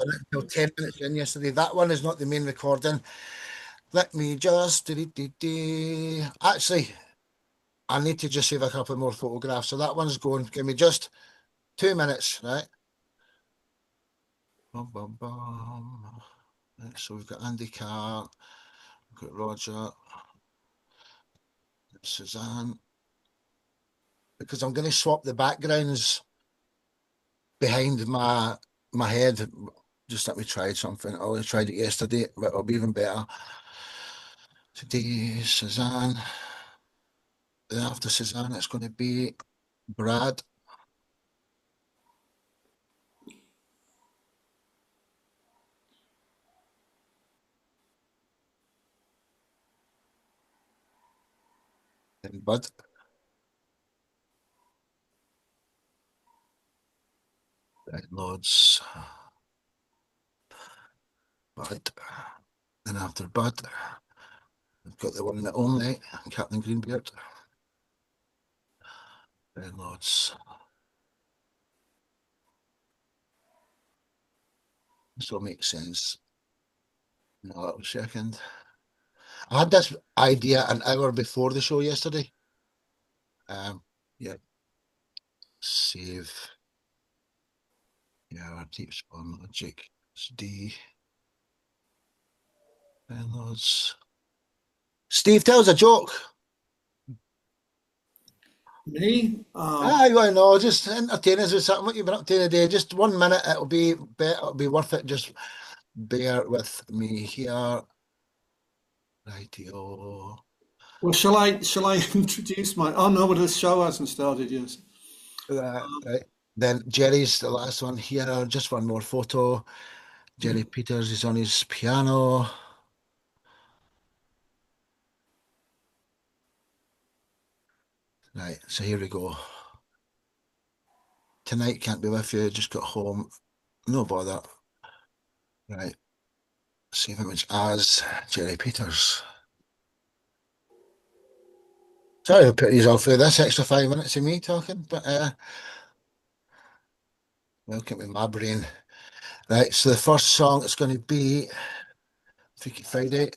until 10 minutes in yesterday. That one is not the main recording. Let me just... Actually, I need to just save a couple more photographs. So that one's going. Give me just 2 minutes, right? Bum, bum, bum. Right, so we've got Andy Carr, we've got Roger, Suzanne. Because I'm going to swap the backgrounds behind my head. Just let me try something. I only tried it yesterday, but it'll be even better. Today, Suzanne. Then after Suzanne, it's going to be Brad. And Bud. Right, Lords. Bud. Then after Bud, we've got the one and only, Captain Greenbeard. Then Lords. This will make sense. No, that was second. I had this idea an hour before the show yesterday. Yeah. Save. Yeah, deep spawn logic. It's D. Downloads. Steve, tell us a joke. Me? I know, just entertain us with something. What you've been up to today? Just 1 minute. It'll be better. It'll be worth it. Just bear with me here. Rightio. Well, shall I introduce my? Oh no, but the show hasn't started yet. Right. Then Jerry's the last one here. Just one more photo. Jerry Peters is on his piano. Right, so here we go. Tonight can't be with you. Just got home. No bother. Right. Save image as Jerry Peters. Sorry to put you all through this extra 5 minutes of me talking, but welcome to my brain. Right, so the first song is going to be Freaky Friday.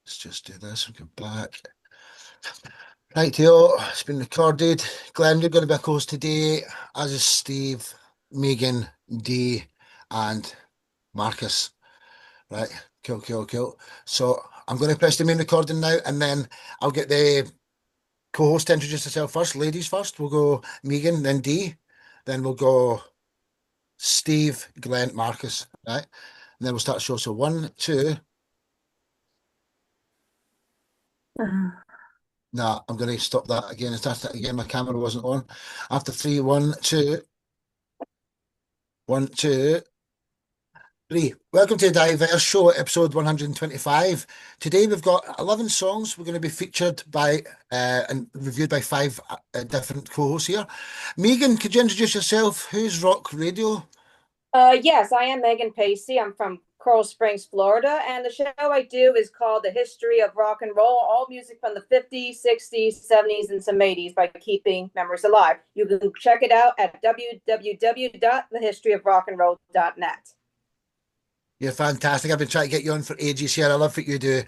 Let's just do this and go back. Right, Theo, it's been recorded. Glenn, you're going to be a host today, as is Steve, Megan, Dee, and Marcus. Right, cool. So I'm going to press the main recording now, and then I'll get the co-host to introduce herself first. Ladies first. We'll go Megan, then Dee, then we'll go Steve, Glenn, Marcus. Right, and then we'll start the show. So 1, 2. No, I'm going to stop that again and start it again. My camera wasn't on. After 3, 1, 2. 1, 2, 3. Welcome to the Diverse Show, episode 125. Today we've got 11 songs. We're going to be featured by and reviewed by 5 different co-hosts here. Megan, could you introduce yourself? Who's Rock Radio? Yes, I am Megan Pacey. I'm from Coral Springs, Florida, and the show I do is called The History of Rock and Roll, all music from the 50s, 60s, 70s, and some 80s by keeping memories alive. You can check it out at www.thehistoryofrockandroll.net. You're fantastic. I've been trying to get you on for ages here. I love what you do.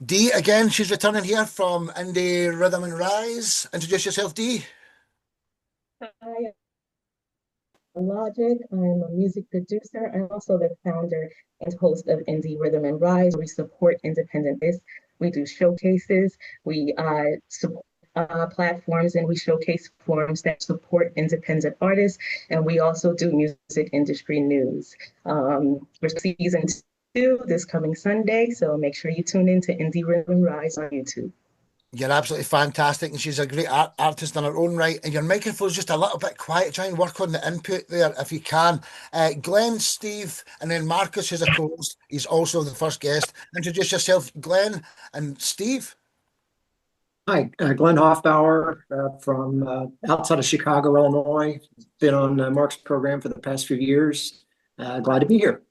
Dee, again, she's returning here from Indie Rhythm and Rise. Introduce yourself, Dee. Hi, I'm Logic. I'm a music producer. I'm also the founder and host of Indie Rhythm and Rise. We support independent artists. We do showcases. We support platforms, and we showcase forums that support independent artists. And we also do music industry news. For season 2 this coming Sunday, so make sure you tune in to Indie Rhythm and Rise on YouTube. You're absolutely fantastic, and she's a great artist in her own right. And your microphone's just a little bit quiet. Try and work on the input there if you can. Glenn, Steve, and then Marcus, who's a co-host. He's also the first guest. Introduce yourself, Glenn and Steve. Hi, Glenn Hoffbauer from outside of Chicago, Illinois. Been on Mark's program for the past few years. Glad to be here.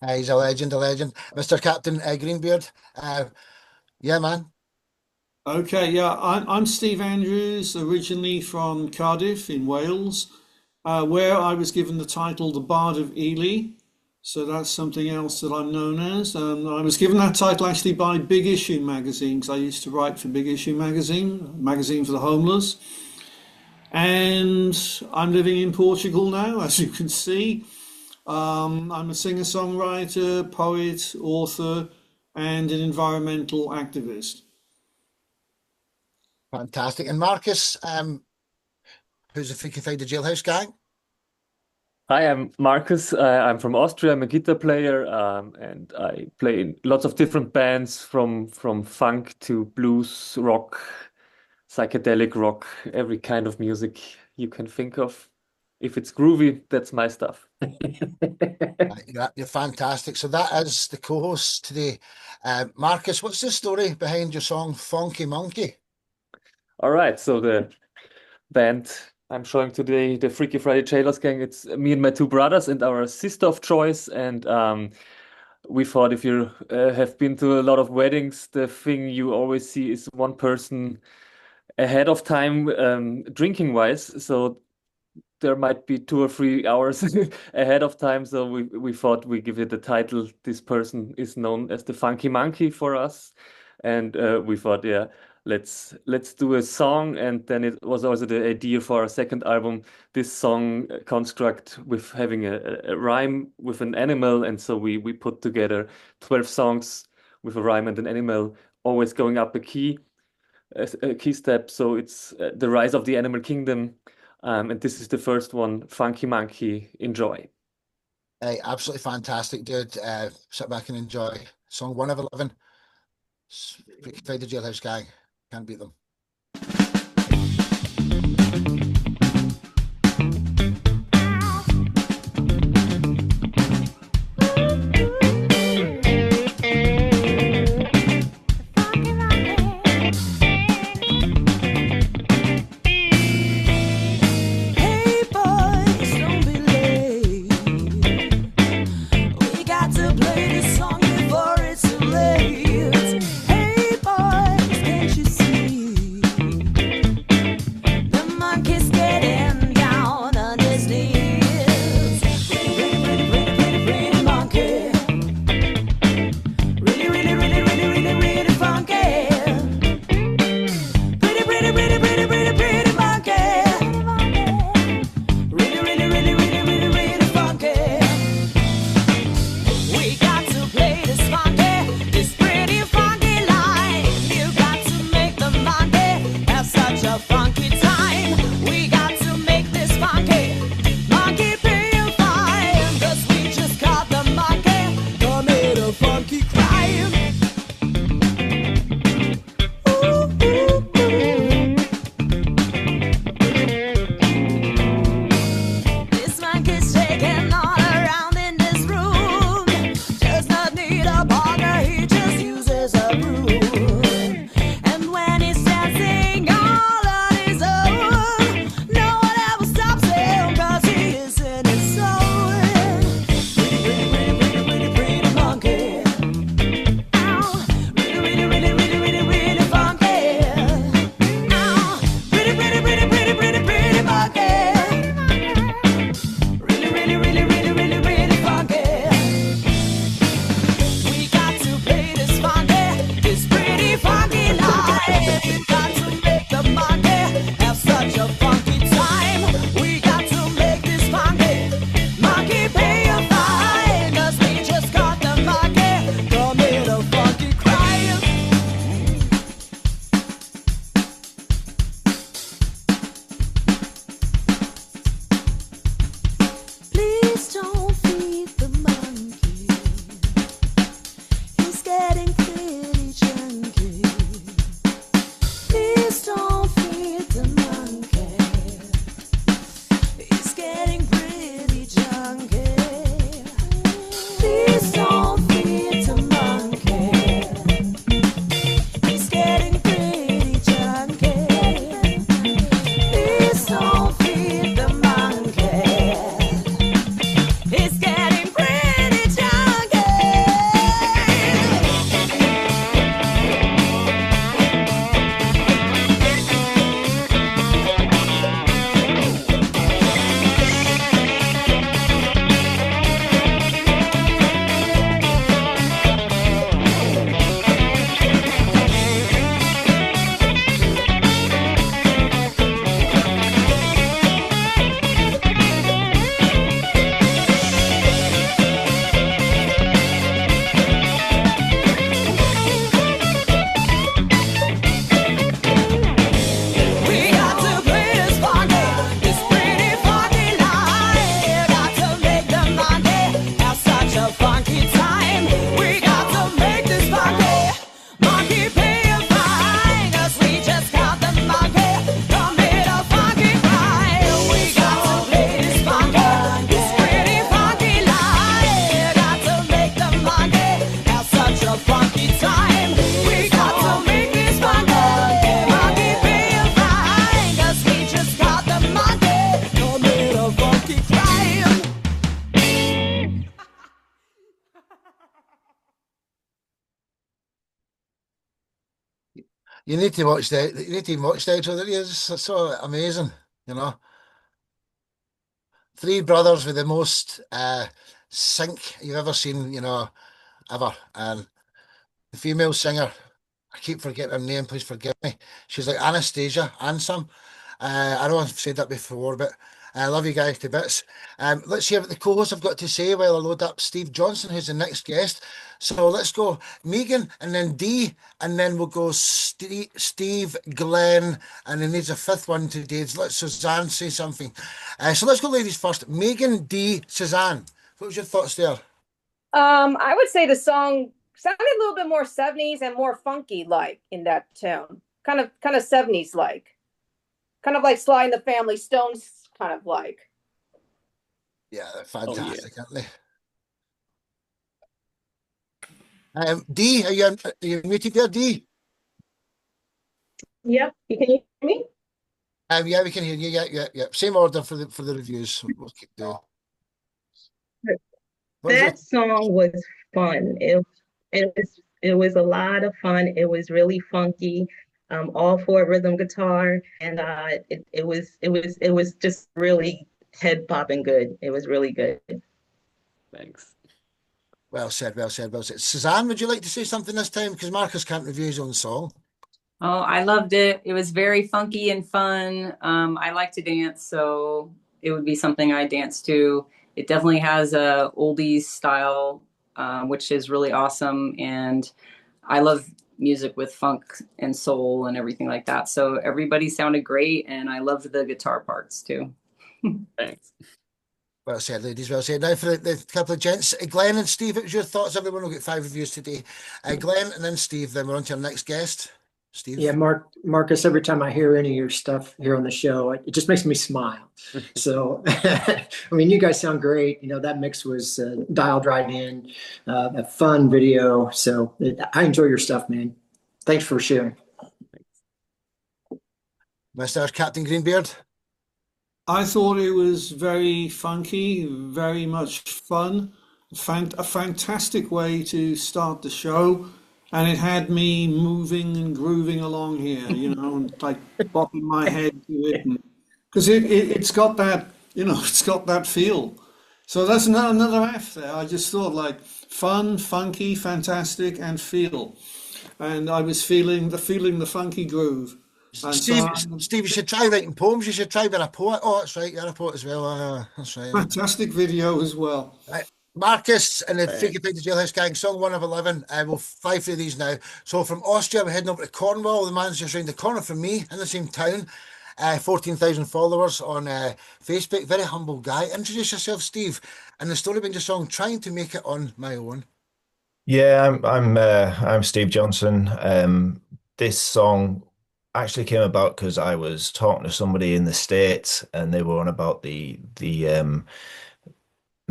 He's a legend. Mr. Captain Greenbeard. Yeah, man. Okay, yeah, I'm Steve Andrews, originally from Cardiff in Wales. where I was given the title The Bard of Ely. So that's something else that I'm known as. I was given that title actually by Big Issue magazine, because I used to write for Big Issue magazine, a magazine for the homeless. And I'm living in Portugal now, as you can see. I'm a singer-songwriter, poet, author, and an environmental activist. Fantastic. And Marcus, who's the Freaky Friday Jailhouse Gang? Hi, I'm Marcus. I'm from Austria. I'm a guitar player, and I play in lots of different bands from funk to blues, rock, psychedelic rock, every kind of music you can think of. If it's groovy, that's my stuff. You're fantastic. So that is the co-host today. Marcus, what's the story behind your song Funky Monkey? All right, so the band I'm showing today, the Freaky Friday Jailhouse Gang, it's me and my two brothers and our sister of choice. And we thought if you have been to a lot of weddings, the thing you always see is one person ahead of time drinking wise. So there might be 2 or 3 hours ahead of time. So we thought we give it the title. This person is known as the Funky Monkey for us. And we thought, yeah, let's do a song. And then it was also the idea for our second album, this song construct with having a rhyme with an animal. And so we put together 12 songs with a rhyme and an animal, always going up a key step. So it's the rise of the animal kingdom. And this is the first one, Funky Monkey. Enjoy. Hey, absolutely fantastic, dude. Sit back and enjoy. Song 1 of 11. Freaky Friday Jailhouse Gang. Can't beat them. You need to watch the outro. That is so amazing, you know. Three brothers with the most sync you've ever seen, you know, ever. And the female singer, I keep forgetting her name, please forgive me. She's like Anastasia Ansam. I know I've said that before, but I love you guys to bits. Let's hear what the co-hosts have got to say while I load up Steve Johnson, who's the next guest. So let's go Megan and then Dee, and then we'll go Steve, Glenn, and then there's a fifth one today. Let Suzanne say something. So let's go ladies first. Megan, Dee, Suzanne. What was your thoughts there? I would say the song sounded a little bit more 70s and more funky like in that tune. Kind of 70s like. Kind of like Sly and the Family Stones kind of like. Yeah, they're fantastic, aren't they? Dee, are you muted there, Dee? Yep, you can hear me? Yeah, we can hear you. Yeah. Same order for the reviews. We'll keep doing. That song was fun. It was a lot of fun. It was really funky. All four rhythm guitar, and it was just really head popping good. It was really good. Thanks. Well said. Suzanne, would you like to say something this time? Because Marcus can't review his own song. Oh, I loved it. It was very funky and fun. I like to dance, so it would be something I dance to. It definitely has a oldies style, which is really awesome. And I love music with funk and soul and everything like that. So everybody sounded great, and I loved the guitar parts too. Thanks. Well said, ladies. Well said. Now for the couple of gents, Glenn and Steve. What was your thoughts? Everyone will get 5 reviews today. Glenn and then Steve. Then we're on to our next guest. Steve. Yeah, Marcus, every time I hear any of your stuff here on the show, it just makes me smile. So, I mean, you guys sound great. You know, that mix was dialed right in, a fun video. So I enjoy your stuff, man. Thanks for sharing. Mr. Captain Greenbeard. I thought it was very funky, very much fun, a fantastic way to start the show. And it had me moving and grooving along here, you know, and like bopping my head to it. Because it's got that, you know, it's got that feel. So that's another F there. I just thought like fun, funky, fantastic, and feel. And I was feeling the funky groove. And Steve, you should try writing poems. You should try being a poet. Oh, that's right. You're a poet as well. That's right. Fantastic video as well. Right. Marcus and the Freaky Friday Jailhouse Gang, song 1 of 11. We'll fly through these now. So from Austria, we're heading over to Cornwall. The man's just around the corner from me in the same town. 14,000 followers on Facebook. Very humble guy. Introduce yourself, Steve, and the story behind your song, Trying to Make It on My Own. Yeah, I'm Steve Johnson. This song actually came about because I was talking to somebody in the States, and they were on about the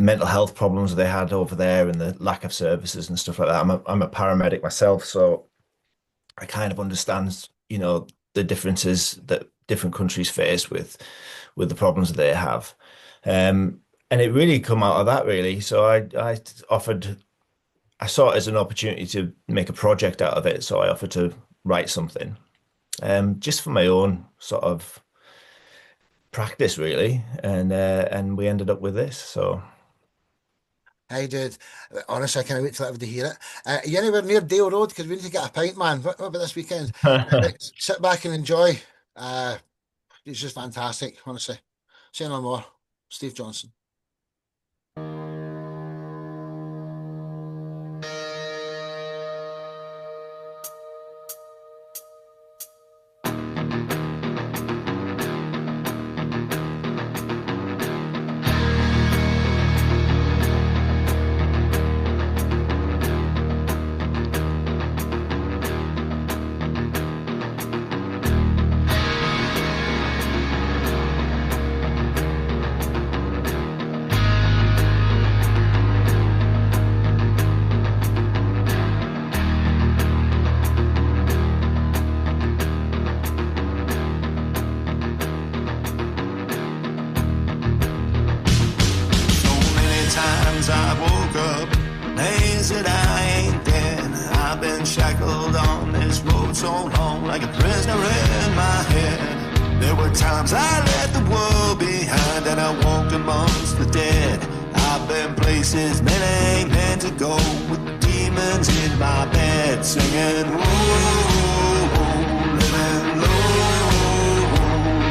mental health problems they had over there and the lack of services and stuff like that. I'm a paramedic myself, so I kind of understand, you know, the differences that different countries face with the problems that they have. And it really come out of that, really. So I saw it as an opportunity to make a project out of it. So I offered to write something, just for my own sort of practice, really. And we ended up with this. So. Hi, dude. Honestly, I can't wait till everybody hear it. Are you anywhere near Dale Road? Because we need to get a pint, man. What about this weekend? Sit back and enjoy. It's just fantastic, honestly. Say no more. Steve Johnson. I woke up, days that I ain't dead. I've been shackled on this road so long, like a prisoner in my head. There were times I left the world behind and I walked amongst the dead. I've been places men ain't meant to go, with demons in my bed, singing, whoa, living low,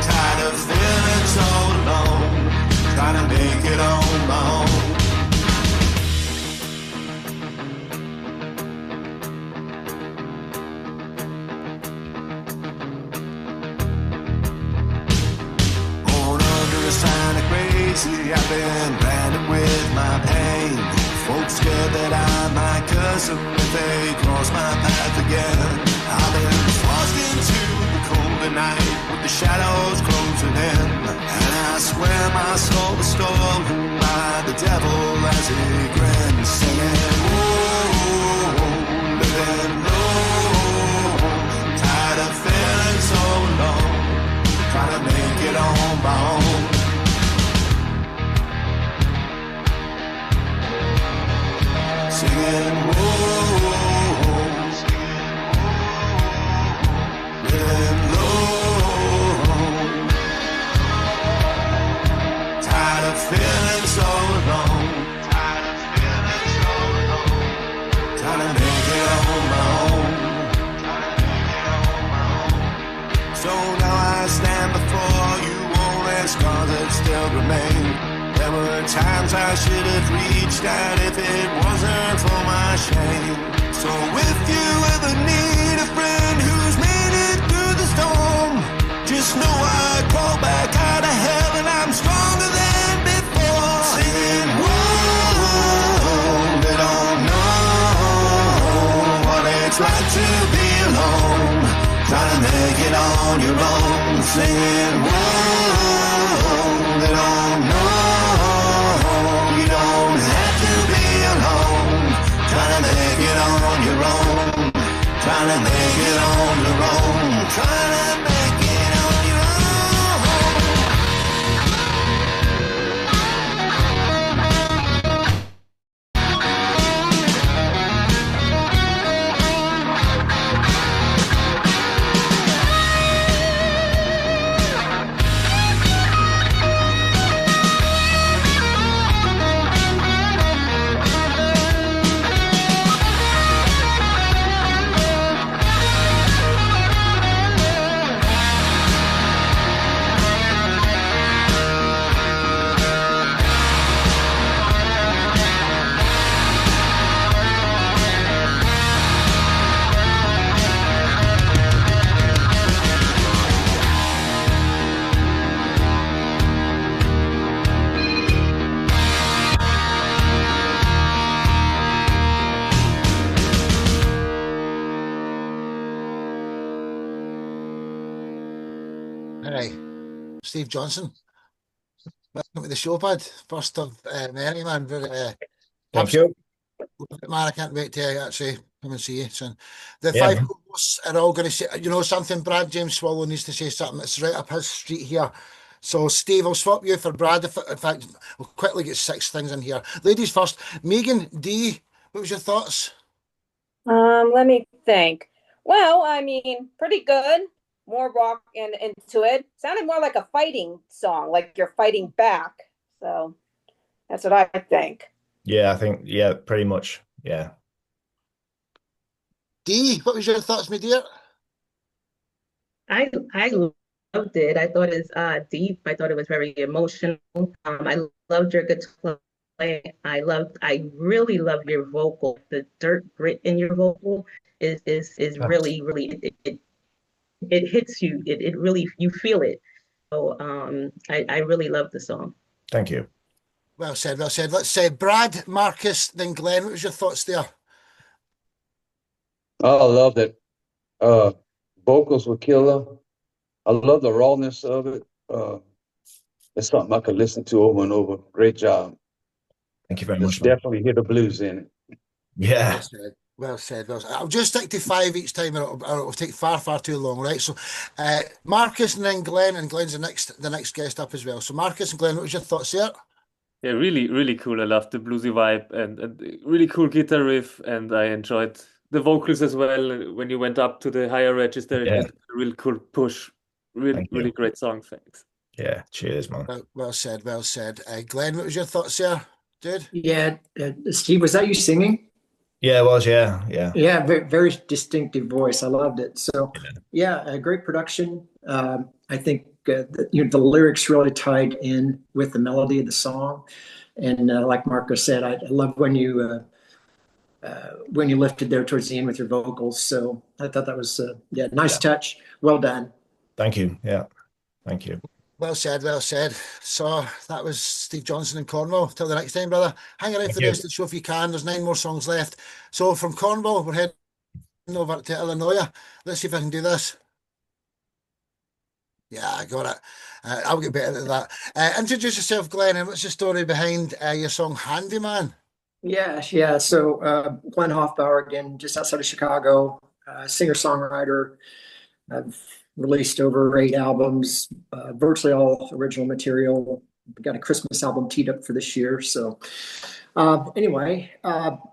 tired of feeling so alone, trying to make it on my own. I've been branded with my pain. Folks scared that I might curse them if they cross my path again. I've been forced into the colder night with the shadows closing in, and I swear my soul was stolen by the devil as he grins, singing, whoa, living low, tired of feeling so alone, trying to make it on my own. Singing, whoa, living low, tired of feeling so alone, trying to make it on my own. So now I stand before you, only scars that still remain. There were times I should have reached out if it wasn't for my shame. So if you ever need a friend who's made it through the storm, just know I crawl back out of hell and I'm stronger than before. Singing, whoa, they don't know what it's like to be alone, trying to make it on your own. Singing, whoa, they don't know. Trying to make it on your own, trying to make it on your own, trying to make it on your Steve Johnson, welcome to the show, bud. First of many, man. Thank you. Man, I can't wait to actually come and see you, son. The Yeah, five man. co-hosts are all going to say, you know something, Brad James Swallow needs to say something. It's right up his street here. So, Steve, I'll swap you for Brad. In fact, we'll quickly get 6 things in here. Ladies first. Megan, D, what was your thoughts? Let me think. Well, I mean, pretty good. More rock and into it. Sounded more like a fighting song, like you're fighting back. So that's what I think. Yeah, I think, yeah, pretty much. Yeah. D, what was your thoughts, my dear? I loved it. I thought it was deep. I thought it was very emotional. I loved your guitar playing. I really love your vocal. The dirt grit in your vocal is really, really it hits you. It really, you feel it. So I really love the song. Thank you. Well said, well said. Let's say Brad, Marcus, then Glenn. What was your thoughts there? Oh, I loved it. Vocals were killer. I love the rawness of it. It's something I could listen to over and over. Great job. Thank you very There's much, man. definitely hit the blues in it. Yeah. Well said. Well said. Well said. I'll just stick to 5 each time, or it'll take far, far too long, right? So, Marcus and then Glenn, and Glenn's the next guest up as well. So, Marcus and Glenn, what was your thoughts there? Yeah, really, really cool. I loved the bluesy vibe and really cool guitar riff, and I enjoyed the vocals as well when you went up to the higher register. It Yeah. was a real cool push. Really, Thank you. really great song. Thanks. Yeah, cheers, man. Well said, well said. Glenn, what was your thoughts there, dude? Yeah, Steve, was that you singing? Yeah, it was. Yeah, yeah. Yeah, very, very distinctive voice. I loved it. So, yeah, a great production. I think the lyrics really tied in with the melody of the song, and like Marco said, I love when you lifted there towards the end with your vocals. So I thought that was nice touch. Well done. Thank you. Yeah, thank you. Well said, well said. So that was Steve Johnson in Cornwall. Till the next time, brother. Hang around for the rest of the show if you can. There's 9 more songs left. So from Cornwall, we're heading over to Illinois. Let's see if I can do this. Yeah, I got it. I'll get better at that. Introduce yourself, Glenn, and what's the story behind your song Handyman? Yeah. So Glenn Hoffbauer, again, just outside of Chicago, singer-songwriter. I've released over 8 albums, virtually all original material. We've got a Christmas album teed up for this year. So anyway,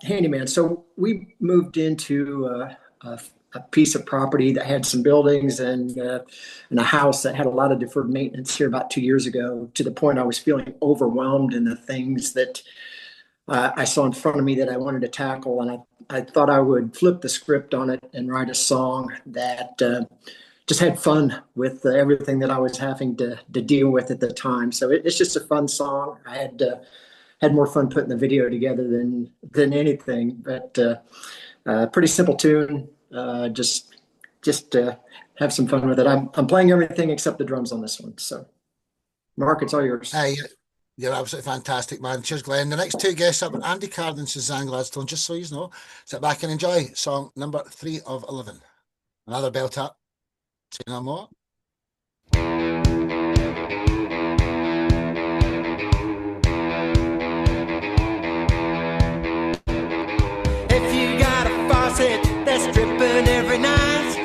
Handyman. So we moved into a piece of property that had some buildings and a house that had a lot of deferred maintenance here about 2 years ago, to the point I was feeling overwhelmed in the things that I saw in front of me that I wanted to tackle. And I thought I would flip the script on it and write a song that just had fun with everything that I was having to deal with at the time. So it's just a fun song. I had more fun putting the video together than anything, but pretty simple tune. Just have some fun with it. I'm playing everything except the drums on this one. So Mark, it's all yours. Hey, you're absolutely fantastic, man. Cheers, Glenn. The next 2 guests up are Andy Card and Suzanne Gladstone. Just so you know, sit back and enjoy song number 3 of 11. Another belt up. Say no more. If you got a faucet that's dripping every night,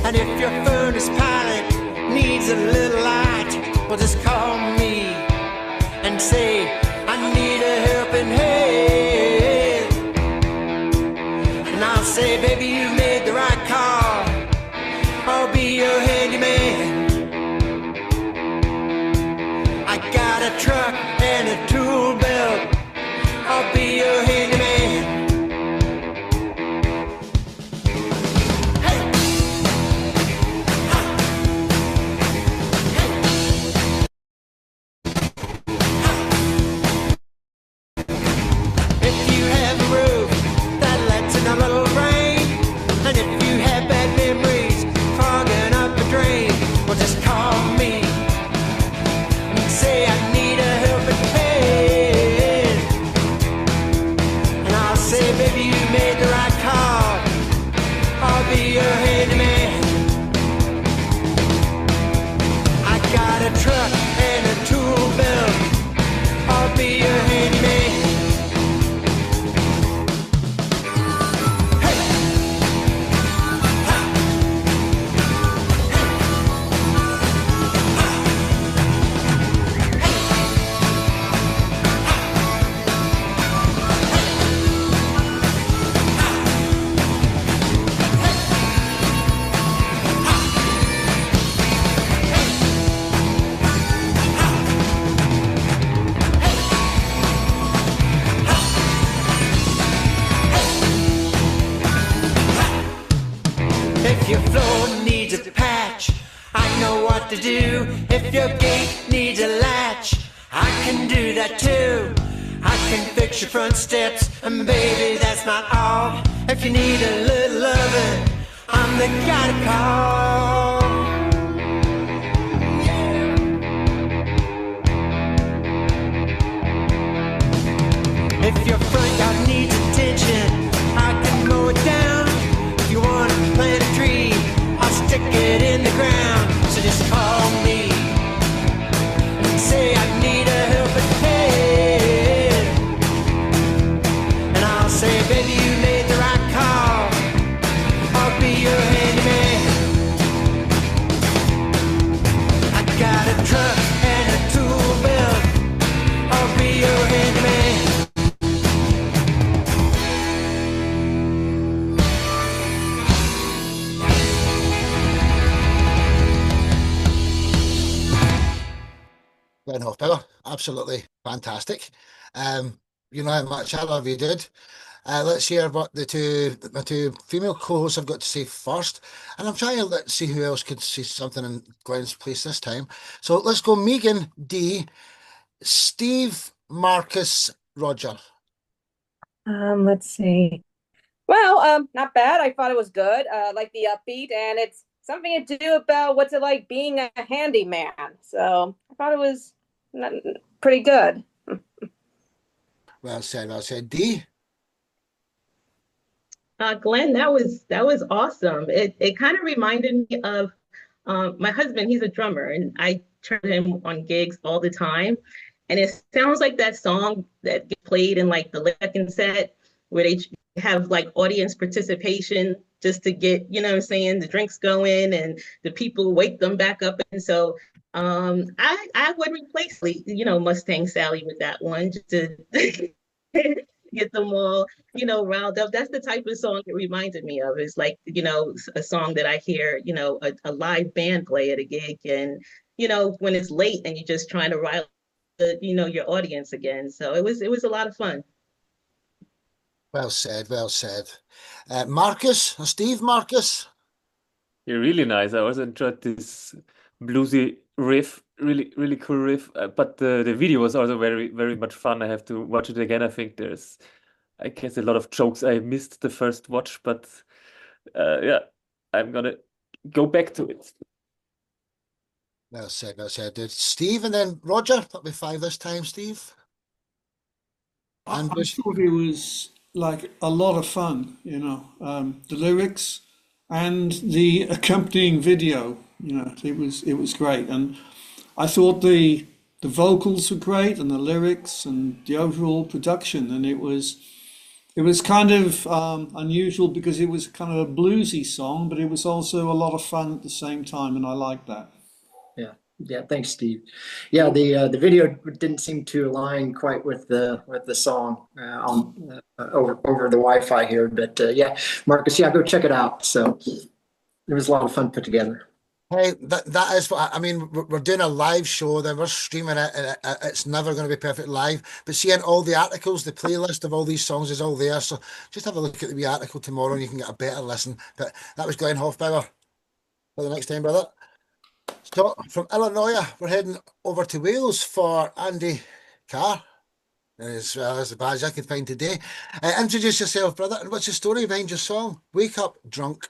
and if your furnace pilot needs a little light, well, just call me and say, I need a helping hand. And I'll say, baby, you made the right call. I'll be your handyman. I got a truck and a tool belt. I'll be your handyman. If you have a roof that lets in a little rain, and if you have bad memories clogging up a drain, well, just call me and say I need a helping hand. And I'll say, baby, you made the right call. I'll be your handyman. I got a truck and a tool belt. I'll be your handyman. If your floor needs a patch, I know what to do. If your gate needs a latch, I can do that too. I can fix your front steps, and baby, that's not all. If you need a little loving, I'm the guy to call. If your front yard needs attention, I can mow it down. If you want to plant a tree, I'll stick it in the ground. So just call me and say I need a helping hand. And I'll say, baby, you made the right call. I'll be your handyman. I got a truck and a tool belt. I'll be your handyman. absolutely fantastic. You know how much I love you, dude. Let's hear what my two female co-hosts have got to say first. And I'm trying to let's see who else could say something in Glenn's place this time. So let's go Megan, D, Steve, Marcus, Roger. Let's see. Well, not bad. I thought it was good. Like the upbeat, and it's something to do about what's it like being a handyman. So I thought it was pretty good. Well said, well said. D. Glenn, that was awesome. It kind of reminded me of my husband. He's a drummer, and I turn him on gigs all the time. And it sounds like that song that gets played in like the second set, where they have like audience participation just to get, you know what I'm saying, the drinks going and the people wake them back up. And so I would replace, you know, Mustang Sally with that one just to get them all, you know, riled up. That's the type of song it reminded me of. It's like, you know, a song that I hear, you know, a live band play at a gig, and, you know, when it's late and you're just trying to rile the, you know, your audience again. So it was a lot of fun. Well said, well said. Marcus, Steve, Marcus. You're really nice. I also enjoyed this bluesy riff, really cool riff. But the video was also very much fun. I have to watch it again. I think there's, I guess, a lot of jokes I missed the first watch, but yeah, I'm gonna go back to it. Well said, well said. Steve, and then Roger. That'll be 5 this time, Steve. I thought it was like a lot of fun, you know, the lyrics and the accompanying video, you know, it was great. And I thought the vocals were great, and the lyrics and the overall production, and it was kind of unusual because it was kind of a bluesy song, but it was also a lot of fun at the same time, and I liked that. Yeah, thanks, Steve. Yeah, the video didn't seem to align quite with the song over the Wi-Fi here, but yeah, Marcus, yeah, go check it out. So it was a lot of fun put together. Hey, that is what I mean. We're doing a live show, then we're streaming it, and it's never going to be perfect live. But seeing all the articles, the playlist of all these songs is all there. So just have a look at the wee article tomorrow, and you can get a better listen. But that was Glenn Hofbauer. For the next time, brother. So from Illinois, we're heading over to Wales for Andy Carr, as well as the badge I could find today. Introduce yourself, brother, and what's the story behind your song? Wake Up Drunk.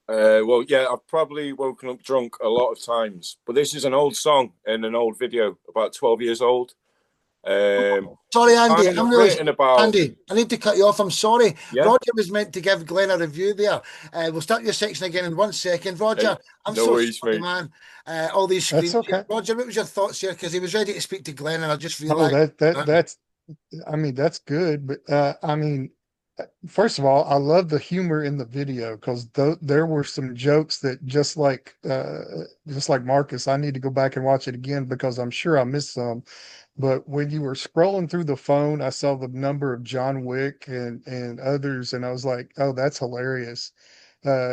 Well, yeah, I've probably woken up drunk a lot of times, but this is an old song and an old video, about 12 years old. Sorry, Andy. I'm really about... Andy, I need to cut you off. I'm sorry. Yeah? Roger was meant to give Glenn a review there. We'll start your section again in 1 second. Roger, I'm no so worries, sorry, man. All these screens. That's okay. Roger, what was your thoughts here? Because he was ready to speak to Glenn, and I just realized. That's I mean, that's good. But I mean, first of all, I love the humor in the video, because there were some jokes that just like Marcus, I need to go back and watch it again because I'm sure I missed some. But when you were scrolling through the phone, I saw the number of John Wick and others, and I was like, oh, that's hilarious.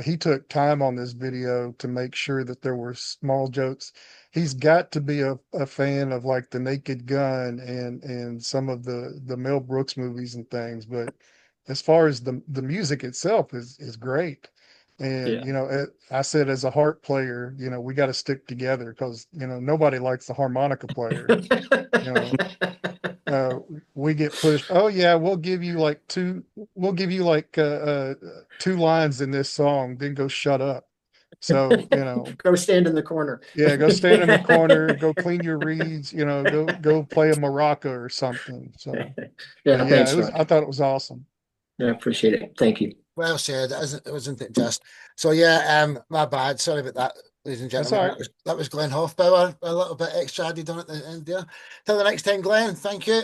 He took time on this video to make sure that there were small jokes. He's got to be a fan of like The Naked Gun and some of the Mel Brooks movies and things. But as far as the music itself is great. And, Yeah. you know, I said, as a harp player, you know, we got to stick together, because, you know, nobody likes the harmonica player. We get pushed. Oh yeah, we'll give you like two lines in this song, then go shut up. So, you know, Go stand in the corner. yeah, go stand in the corner, go clean your reeds, you know, go play a maraca or something. So Yeah, thanks, Roger. I thought it was awesome. Yeah, I appreciate it. Thank you. Well said, wasn't it just? So yeah, my bad. Sorry about that, ladies and That's gentlemen. all right. That was Glenn Hofbauer. A little bit extra added on at the end there. Till the next time, Glenn. Thank you.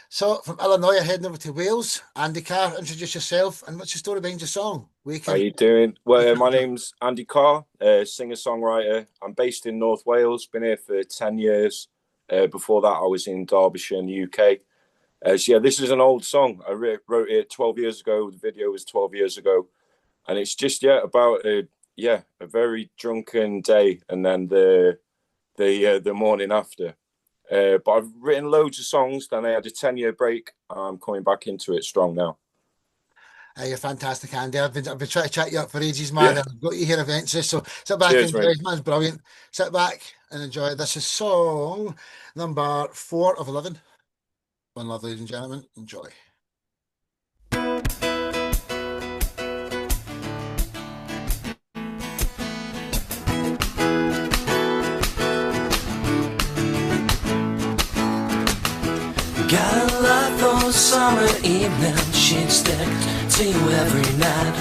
So from Illinois, heading over to Wales. Andy Carr, introduce yourself, and what's your story behind your song? How you doing? Well, my name's Andy Carr, singer-songwriter. I'm based in North Wales, been here for 10 years. Before that, I was in Derbyshire in the UK. So yeah, this is an old song. I wrote it 12 years ago. The video was 12 years ago. And it's just, about a very drunken day, and then the morning after. But I've written loads of songs, then I had a 10-year break. I'm coming back into it strong now. You're fantastic, Andy. I've been trying to chat you up for ages, man. Yeah. I've got you here eventually. So sit back Cheers, and enjoy. mate. Man's brilliant. Sit back and enjoy. This is song number 4 of 11. One love, ladies and gentlemen. Enjoy. Gotta love those summer evenings. She'd stick to you every night.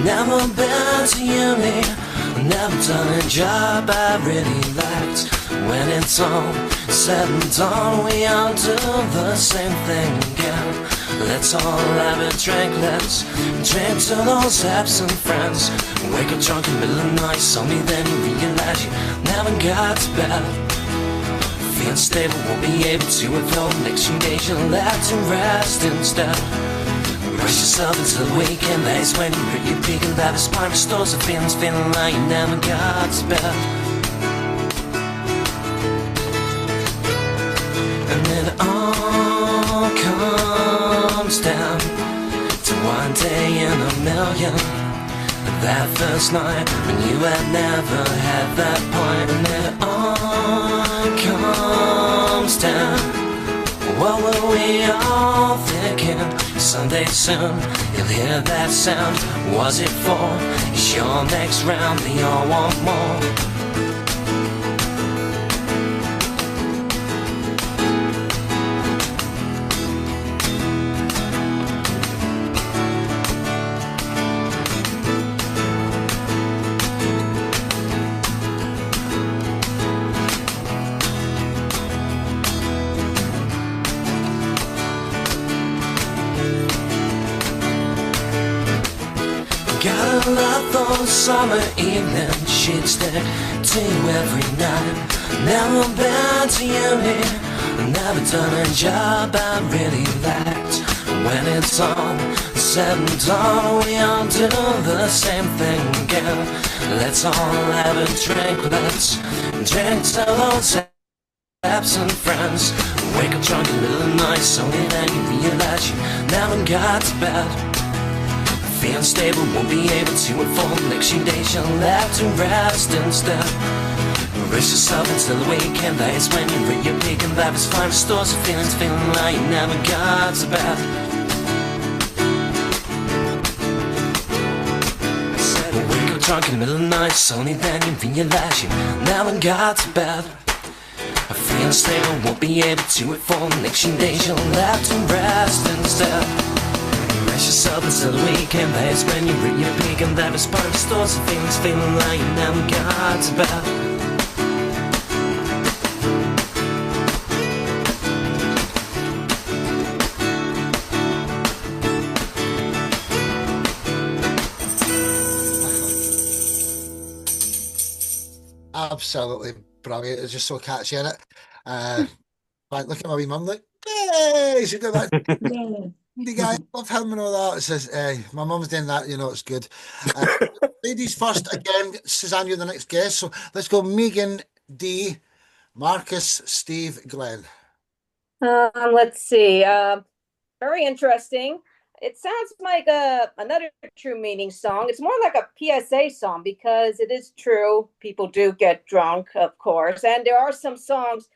Never been to uni, never done a job I really liked. When it's all said and done, we all do the same thing again. Let's all have a drink, let's drink to those absent friends. Wake up drunk in the middle of the night, only then you realize you never got to bed. Feel stable, won't be able to evolve. Next few days you'll have to rest instead. Rush yourself into the weekend, that's when you hit your peak. And that is spine restores the feelings, feeling like you never got to bed. And then it all comes down to one day in a million. That first night when you had never had that point. And then it all comes down. What were we all thinking? Someday soon you'll hear that sound. Was it for? It's your next round. They all want more. Gotta love those summer evenings. She'd stick to you every night. Never been to uni, never done a job I really liked. When it's all said and done, we all do the same thing again. Let's all have a drink, let's drink to those absent friends. Wake up drunk in the middle of the night, only then you realize you never got to bed. Feel stable, won't be able to inform. Next few days you'll have to rest instead. Rush yourself until the weekend, that's when you're at your peak. And life is fine, restores the feelings, feeling like you never got to bed. I said, wake up drunk in the middle of the night, only then you realize you never got to bed. I feel stable, won't be able to inform. Next few days you'll have to rest instead. Rush yourself until the weekend, that's when you're at your peak. And that is part of the stores and feelings, feeling like you never got to bed. Absolutely brilliant. It's just so catchy in it. Look at my wee mum, like, hey, she did that. The guy, love him and all that. It says, my mum's doing that, you know, it's good. Ladies first, again, Suzanne, you're the next guest. So let's go Megan, D, Marcus, Steve, Glenn. Let's see. Very interesting. It sounds like another True Meaning song. It's more like a PSA song because it is true. People do get drunk, of course. And there are some songs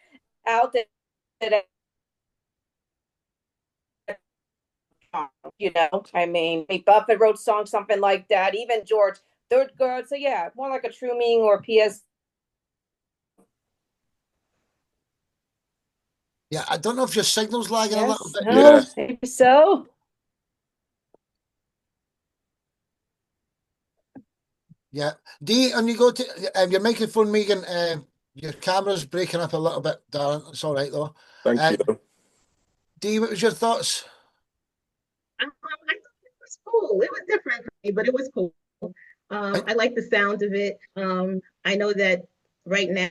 out there that you know, I mean, Buffett wrote songs, something like that. Even George Thorogood. So yeah, more like a True Meaning or PS. Yeah, I don't know if your signal's lagging a little bit. No, maybe so. Yeah, D, and you go to your microphone, Megan. Your camera's breaking up a little bit, darling. It's all right though. Thank you. D, what was your thoughts? I thought it was cool. It was different for me, but it was cool. I like the sound of it. I know that right now,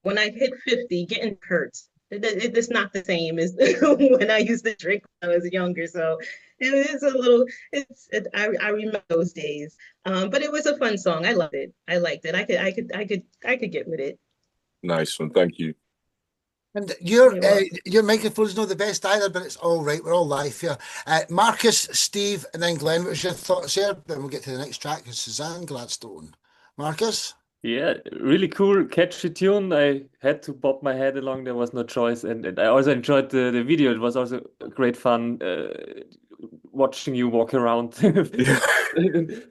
when I hit 50, getting hurts. It's not the same as when I used to drink when I was younger. So it's a little. I remember those days. But it was a fun song. I loved it. I liked it. I could get with it. Nice one. Thank you. And You're welcome. your microphone's not the best either, but it's all right. We're all live here. Marcus, Steve, and then Glenn. What's your thoughts here? Then we'll get to the next track. It's Suzanne Gladstone. Marcus? Yeah, really cool, catchy tune. I had to bob my head along. There was no choice, and I also enjoyed the video. It was also great fun watching you walk around,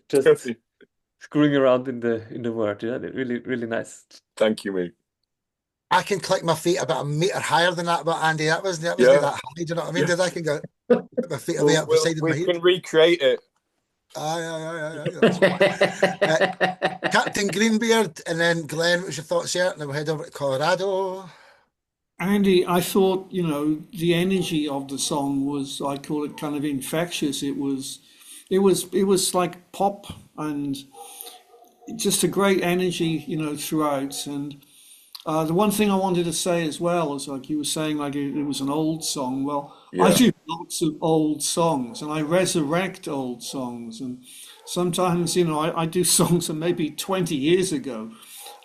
just screwing around in the world. Yeah, really nice. Thank you, mate. I can click my feet about a meter higher than that, but Andy, that wasn't Yeah. that high. Do you know what I mean? Did I can go put my feet away up the side of my We head? can recreate it. Aye. That's fine. Captain Greenbeard, and then Glenn, what was your thoughts here? And then we'll head over to Colorado. Andy, I thought, the energy of the song was, I call it kind of infectious. It was like pop and just a great energy, throughout. And the one thing I wanted to say as well is, like you were saying, like it was an old song. Well, I Yeah. do lots of old songs, and I resurrect old songs. And sometimes, I do songs from maybe 20 years ago,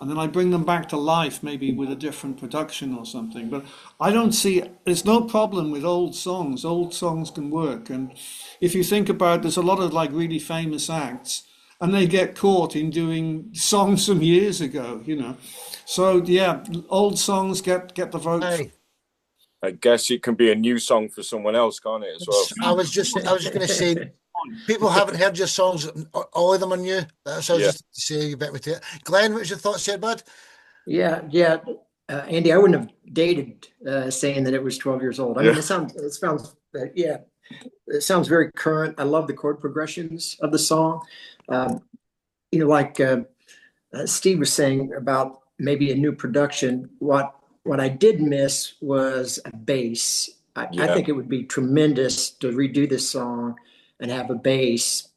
and then I bring them back to life, maybe with a different production or something. But I don't see, there's no problem with old songs. Old songs can work. And if you think about, there's a lot of like really famous acts, and they get caught in doing songs from years ago, So yeah, old songs get the vote. Aye. I guess it can be a new song for someone else, can't it, as well? I was just going to say, people haven't heard your songs. All of them are new. That's what I was Yeah. just to say. You bet with it. Glenn, what's your thoughts here, bud? Yeah. Andy, I wouldn't have dated saying that it was 12 years old. I mean, Yeah. it sounds very current. I love the chord progressions of the song. Like Steve was saying about maybe a new production. What I did miss was a bass. I Yeah. think it would be tremendous to redo this song and have a bass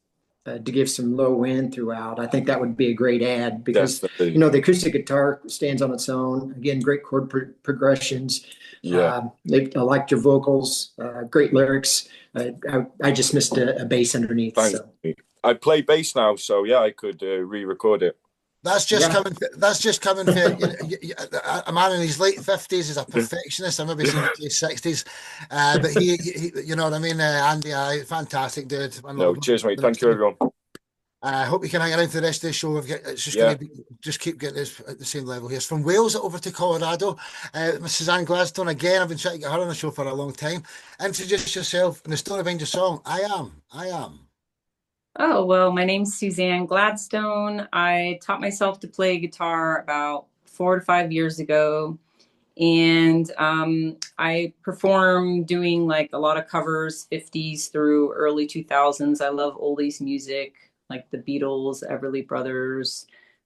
to give some low end throughout. I think that would be a great add because Definitely. the acoustic guitar stands on its own. Again, great chord progressions. Yeah. I liked your vocals, great lyrics. I just missed a bass underneath. Thanks. So. I play bass now, so yeah, I could re-record it. That's just Yeah. coming. That's just coming for a man in his late 50s is a perfectionist. I maybe seen his 60s, but he, you know what I mean. Andy, fantastic dude. No, cheers, mate. Thank you, everyone. I hope you can hang around for the rest of the show. It's just Yeah. going to be just keep getting this at the same level here. It's from Wales over to Colorado. Suzanne Gladstone again. I've been trying to get her on the show for a long time. Introduce yourself and the story behind your song. I am. Oh, well, my name's Suzanne Gladstone. I taught myself to play guitar about 4 to 5 years ago. And I perform doing like a lot of covers, 50s through early 2000s. I love oldies music, like the Beatles, Everly Brothers,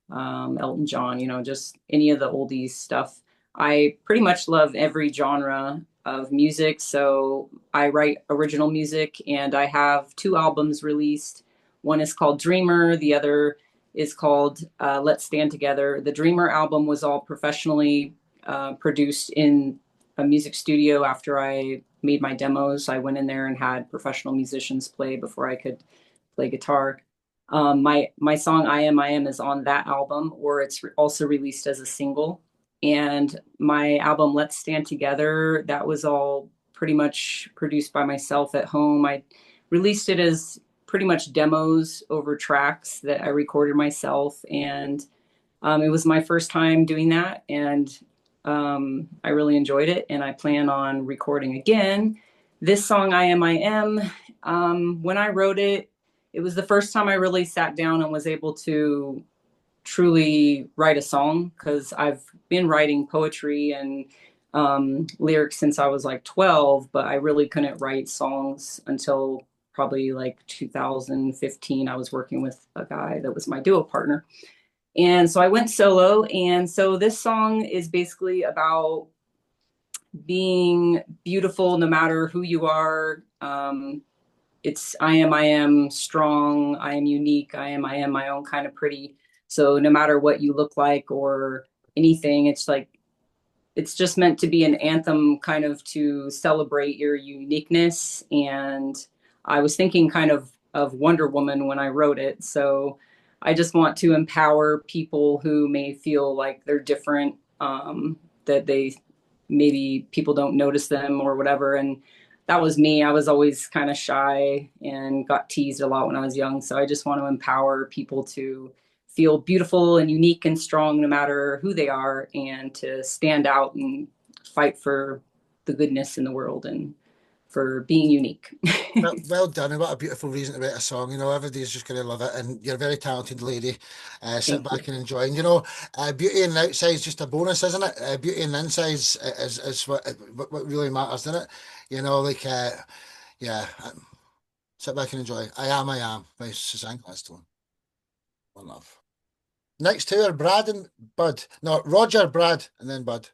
Elton John, just any of the oldies stuff. I pretty much love every genre of music. So I write original music, and I have 2 albums released. One is called Dreamer. The other is called Let's Stand Together. The Dreamer album was all professionally produced in a music studio. After I made my demos, I went in there and had professional musicians play before I could play guitar. My song I Am is on that album, or it's also released as a single. And my album Let's Stand Together, that was all pretty much produced by myself at home. I released it as pretty much demos over tracks that I recorded myself. And it was my first time doing that. And I really enjoyed it. And I plan on recording again. This song, I Am, when I wrote it, it was the first time I really sat down and was able to truly write a song, because I've been writing poetry and lyrics since I was like 12, but I really couldn't write songs until probably like 2015. I was working with a guy that was my duo partner. And so I went solo. And so this song is basically about being beautiful no matter who you are. It's I am strong, I am unique, I am my own kind of pretty. So no matter what you look like or anything, it's just meant to be an anthem kind of to celebrate your uniqueness. And I was thinking kind of Wonder Woman when I wrote it. So I just want to empower people who may feel like they're different, that they maybe people don't notice them or whatever. And that was me. I was always kind of shy and got teased a lot when I was young. So I just want to empower people to feel beautiful and unique and strong no matter who they are, and to stand out and fight for the goodness in the world and for being unique. Well done, and what a beautiful reason to write a song. You know, everybody's just going to love it, and you're a very talented lady. Sit back and enjoy. And you know, beauty on the outside is just a bonus, isn't it? Beauty on the inside is what really matters, isn't it? You know, like, yeah, sit back and enjoy. I am by Suzanne Gladstone. One love. Next two are Brad and Bud. No, Roger, Brad, and then Bud.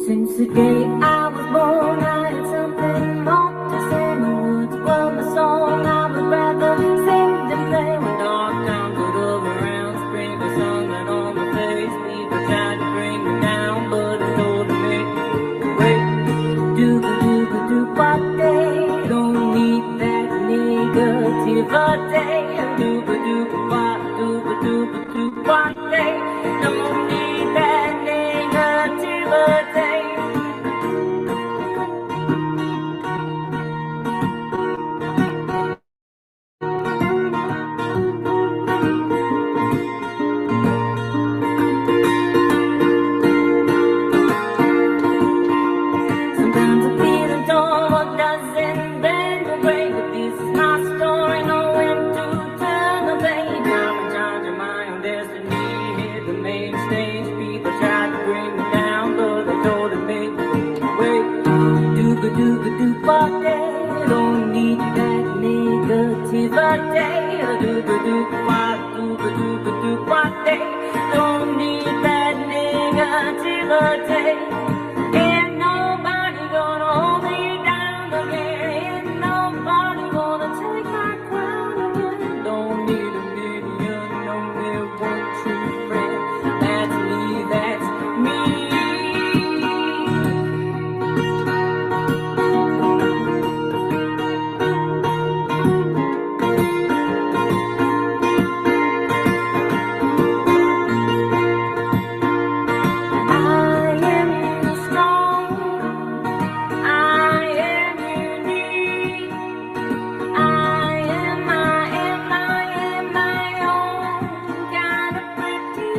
Since the day I was born, I had something more to say. My words were my song. I would rather sing than play. When dark times would roll around, sprinkle sunlight on my face. People tried to bring me down, but I told them make me wait. Dooba-dooba-doo-what day? Don't need that negativity. Dooba-dooba-what, dooba-dooba-doo-what day? Don't need that negativity. Sometimes I feel a dawn, what doesn't bend or break. But this is my story, know when to turn the page. I'm in charge of my own destiny, hit the main stage. People tried to bring me down, but I told them make me wait. Dooba-dooba-doo-what day? Don't need that negativity. Dooba-dooba-what, dooba-dooba-doo-what day? Don't need that negativity. Ain't nobody gonna hold me down again. Ain't nobody gonna take my crown again. Don't need a million, only one true friend. That's me, that's me. I am strong. I am unique. I am my own kind of pretty.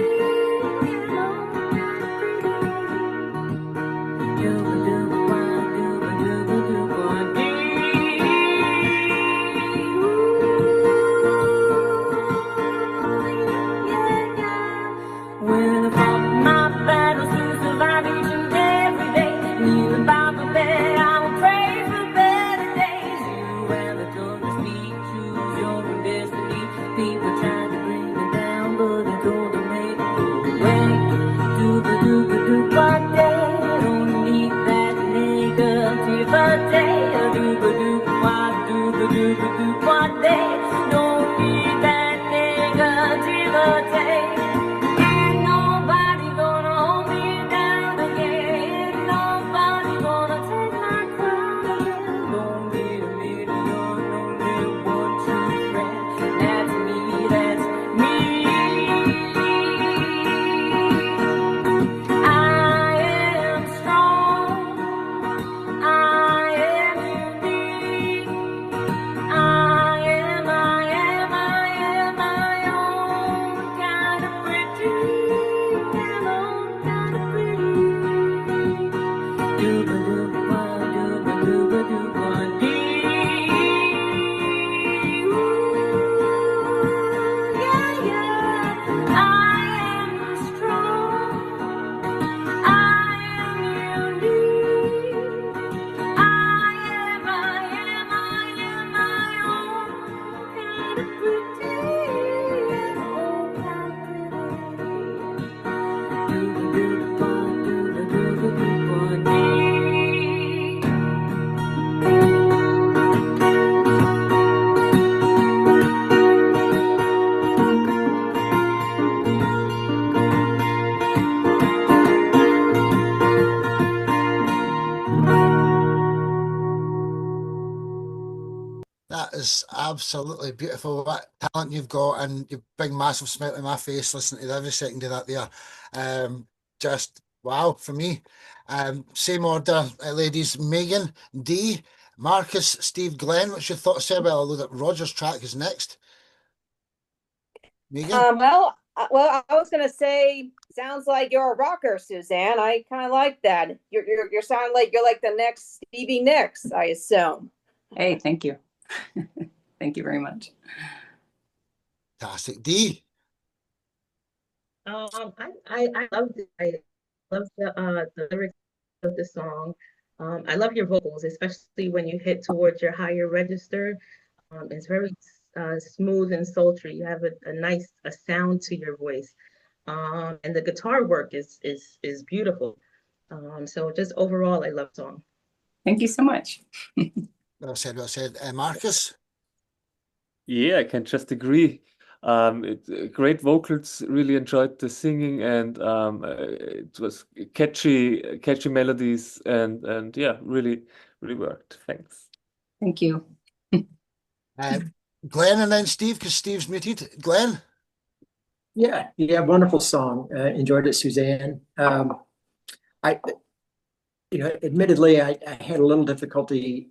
Dooba-dooba-wah, dooba-dooba-doo-wah-dee. When I fought my battles to survive each and every day, kneeling by my bed, I will pray for better days. You have the tongue to speak, choose your own destiny. People tried to bring me down, but I told them make me away. Dooba-dooba-doo-what day? Don't need that negativity. Dooba-dooba-what, dooba-dooba-doo-what day? Don't need that negativity. Ain't nobody gonna hold me down again. Ain't nobody gonna take my crown again. Don't need a million, only one true friend. That's me, that's me. I am strong. I am That is absolutely beautiful. What talent you've got, and you bring massive smile to my face listening to every second of that there. Just wow for me. Same order, ladies. Megan, D, Marcus, Steve, Glenn. What's your thoughts there? Well, although that Roger's track is next. Megan? Well, I was gonna say, sounds like you're a rocker, Suzanne. I kind of like that. You're sounding like you're like the next Stevie Nicks, I assume. Hey, thank you. Thank you very much. Fantastic. D. I love the lyrics of the song. I love your vocals, especially when you hit towards your higher register. It's very smooth and sultry. You have a nice sound to your voice, and the guitar work is beautiful. So just overall, I love the song. Thank you so much. Well said, well said. Marcus? Yeah, I can just agree. Great vocals, really enjoyed the singing, and it was catchy melodies, and yeah, really worked. Thanks. Thank you. Glenn and then Steve, because Steve's muted. Glenn? Yeah, wonderful song. Enjoyed it, Suzanne. Admittedly, I had a little difficulty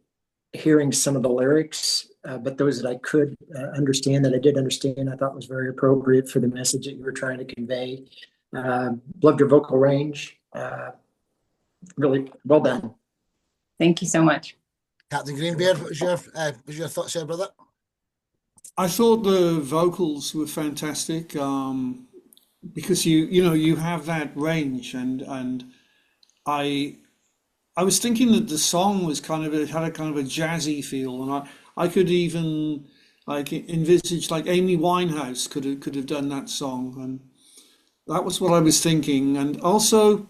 hearing some of the lyrics, but those that I could understand, that I did understand, I thought was very appropriate for the message that you were trying to convey. Loved your vocal range. Really well done. Thank you so much. Captain Greenbeard, what was your thoughts there, brother? I thought the vocals were fantastic, because you have that range, and I was thinking that the song was had a kind of a jazzy feel, and I could even like envisage like Amy Winehouse could have done that song, and that was what I was thinking. And also,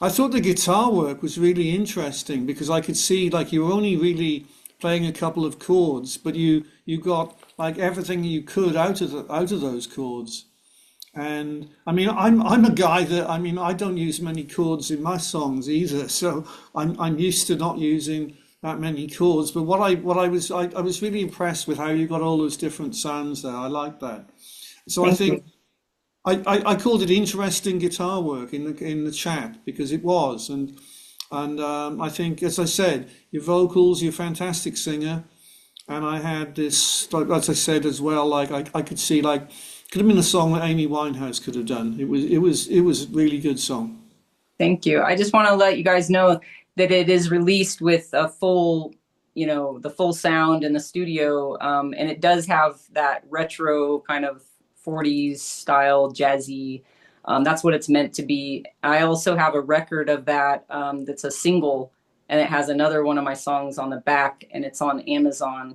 I thought the guitar work was really interesting, because I could see like you were only really playing a couple of chords, but you got like everything you could out of those chords. And I mean, I'm a guy that, I mean, I don't use many chords in my songs either, so I'm used to not using that many chords. But I was really impressed with how you got all those different sounds there. I like that. So I think I called it interesting guitar work in the chat, because it was, and I think, as I said, your vocals, you're a fantastic singer, and I had this, as I said as well, like I could see like. Could have been a song that Amy Winehouse could have done. It was a really good song. Thank you. I just want to let you guys know that it is released with a full, the full sound in the studio, and it does have that retro kind of 40s style jazzy. That's what it's meant to be. I also have a record of that that's a single, and it has another one of my songs on the back, and it's on Amazon.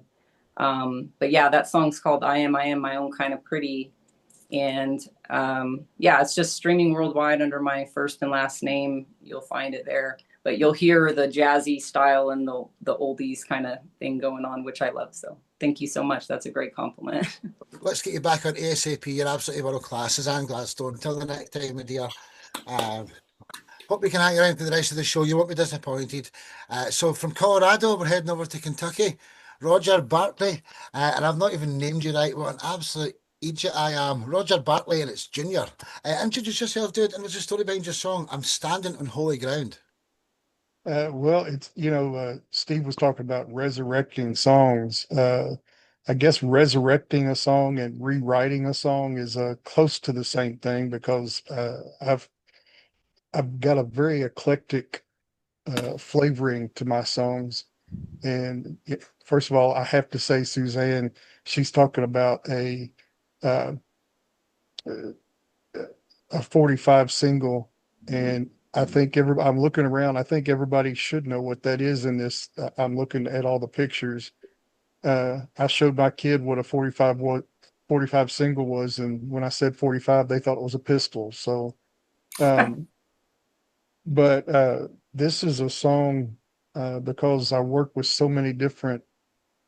But yeah, that song's called I Am My Own Kind of Pretty. And it's just streaming worldwide under my first and last name. You'll find it there, but you'll hear the jazzy style and the oldies kind of thing going on, which I love. So thank you so much. That's a great compliment. Let's get you back on ASAP. You're absolutely world class, Suzanne Gladstone. Until the next time, my dear. Hope we can hang around for the rest of the show. You won't be disappointed. So from Colorado, we're heading over to Kentucky. Roger Bartley, and I've not even named you right. What an absolute idiot I am. Roger Bartley, and it's Junior. Introduce yourself, dude, and what's the story behind your song? I'm standing on holy ground. Well, it's, Steve was talking about resurrecting songs. I guess resurrecting a song and rewriting a song is close to the same thing, because I've got a very eclectic flavoring to my songs. And first of all, I have to say, Suzanne, she's talking about a 45 single, and I think I'm looking around. I think everybody should know what that is in this. I'm looking at all the pictures. I showed my kid what a 45 single was, and when I said 45, they thought it was a pistol. So, but this is a song because I work with so many different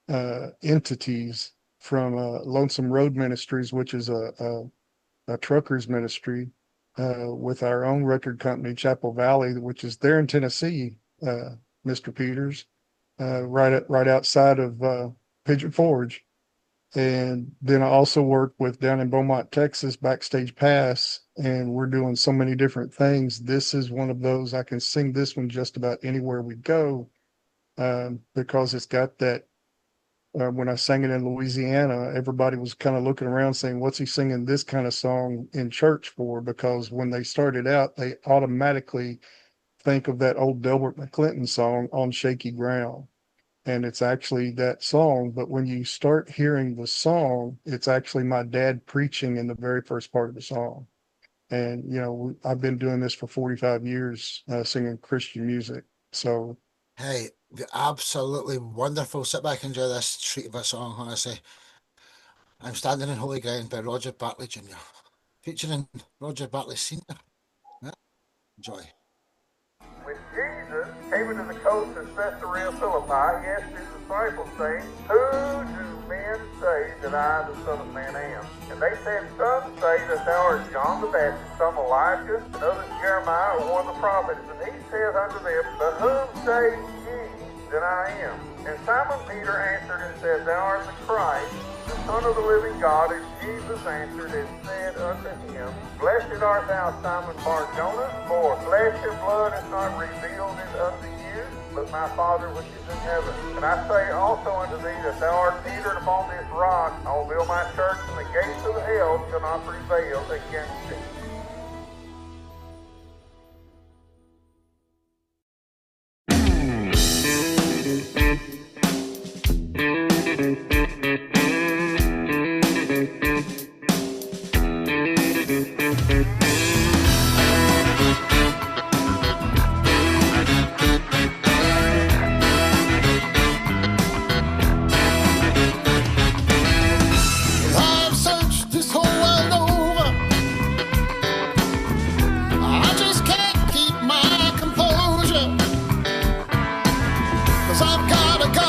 entities, from Lonesome Road Ministries, which is a truckers ministry, with our own record company, Chapel Valley, which is there in Tennessee, Mr. Peters, right outside of Pigeon Forge. And then I also work with down in Beaumont, Texas, Backstage Pass, and we're doing so many different things. This is one of those. I can sing this one just about anywhere we go, because it's got that. When I sang it in Louisiana, everybody was kind of looking around saying, what's he singing this kind of song in church for? Because when they started out, they automatically think of that old Delbert McClinton song, On Shaky Ground. And it's actually that song. But when you start hearing the song, it's actually my dad preaching in the very first part of the song. And, you know, I've been doing this for 45 years, singing Christian music. So, Hey, absolutely wonderful. Sit back and enjoy this treat of a song, honestly. I'm Standing in Holy Ground by Roger Bartley Jr., featuring Roger Bartley Sr. Yeah. Enjoy. When Jesus came into the coast of Caesarea Philippi, he asked his disciples, saying, Who do men say that I, the Son of Man, am? And they said, Some say that thou art John the Baptist, some Elijah, and others Jeremiah, or one of the prophets. And he saith unto them, But whom say ye that I am? And Simon Peter answered and said, Thou art the Christ, the Son of the living God. And Jesus answered and said unto him, Blessed art thou, Simon Bar-Jonah, for flesh and blood hath not revealed it unto you, but my Father which is in heaven. And I say also unto thee that thou art Peter, and upon this rock I will build my church, and the gates of hell shall not prevail against it. I've searched this whole world over. I just can't keep my composure. 'Cause I've got a God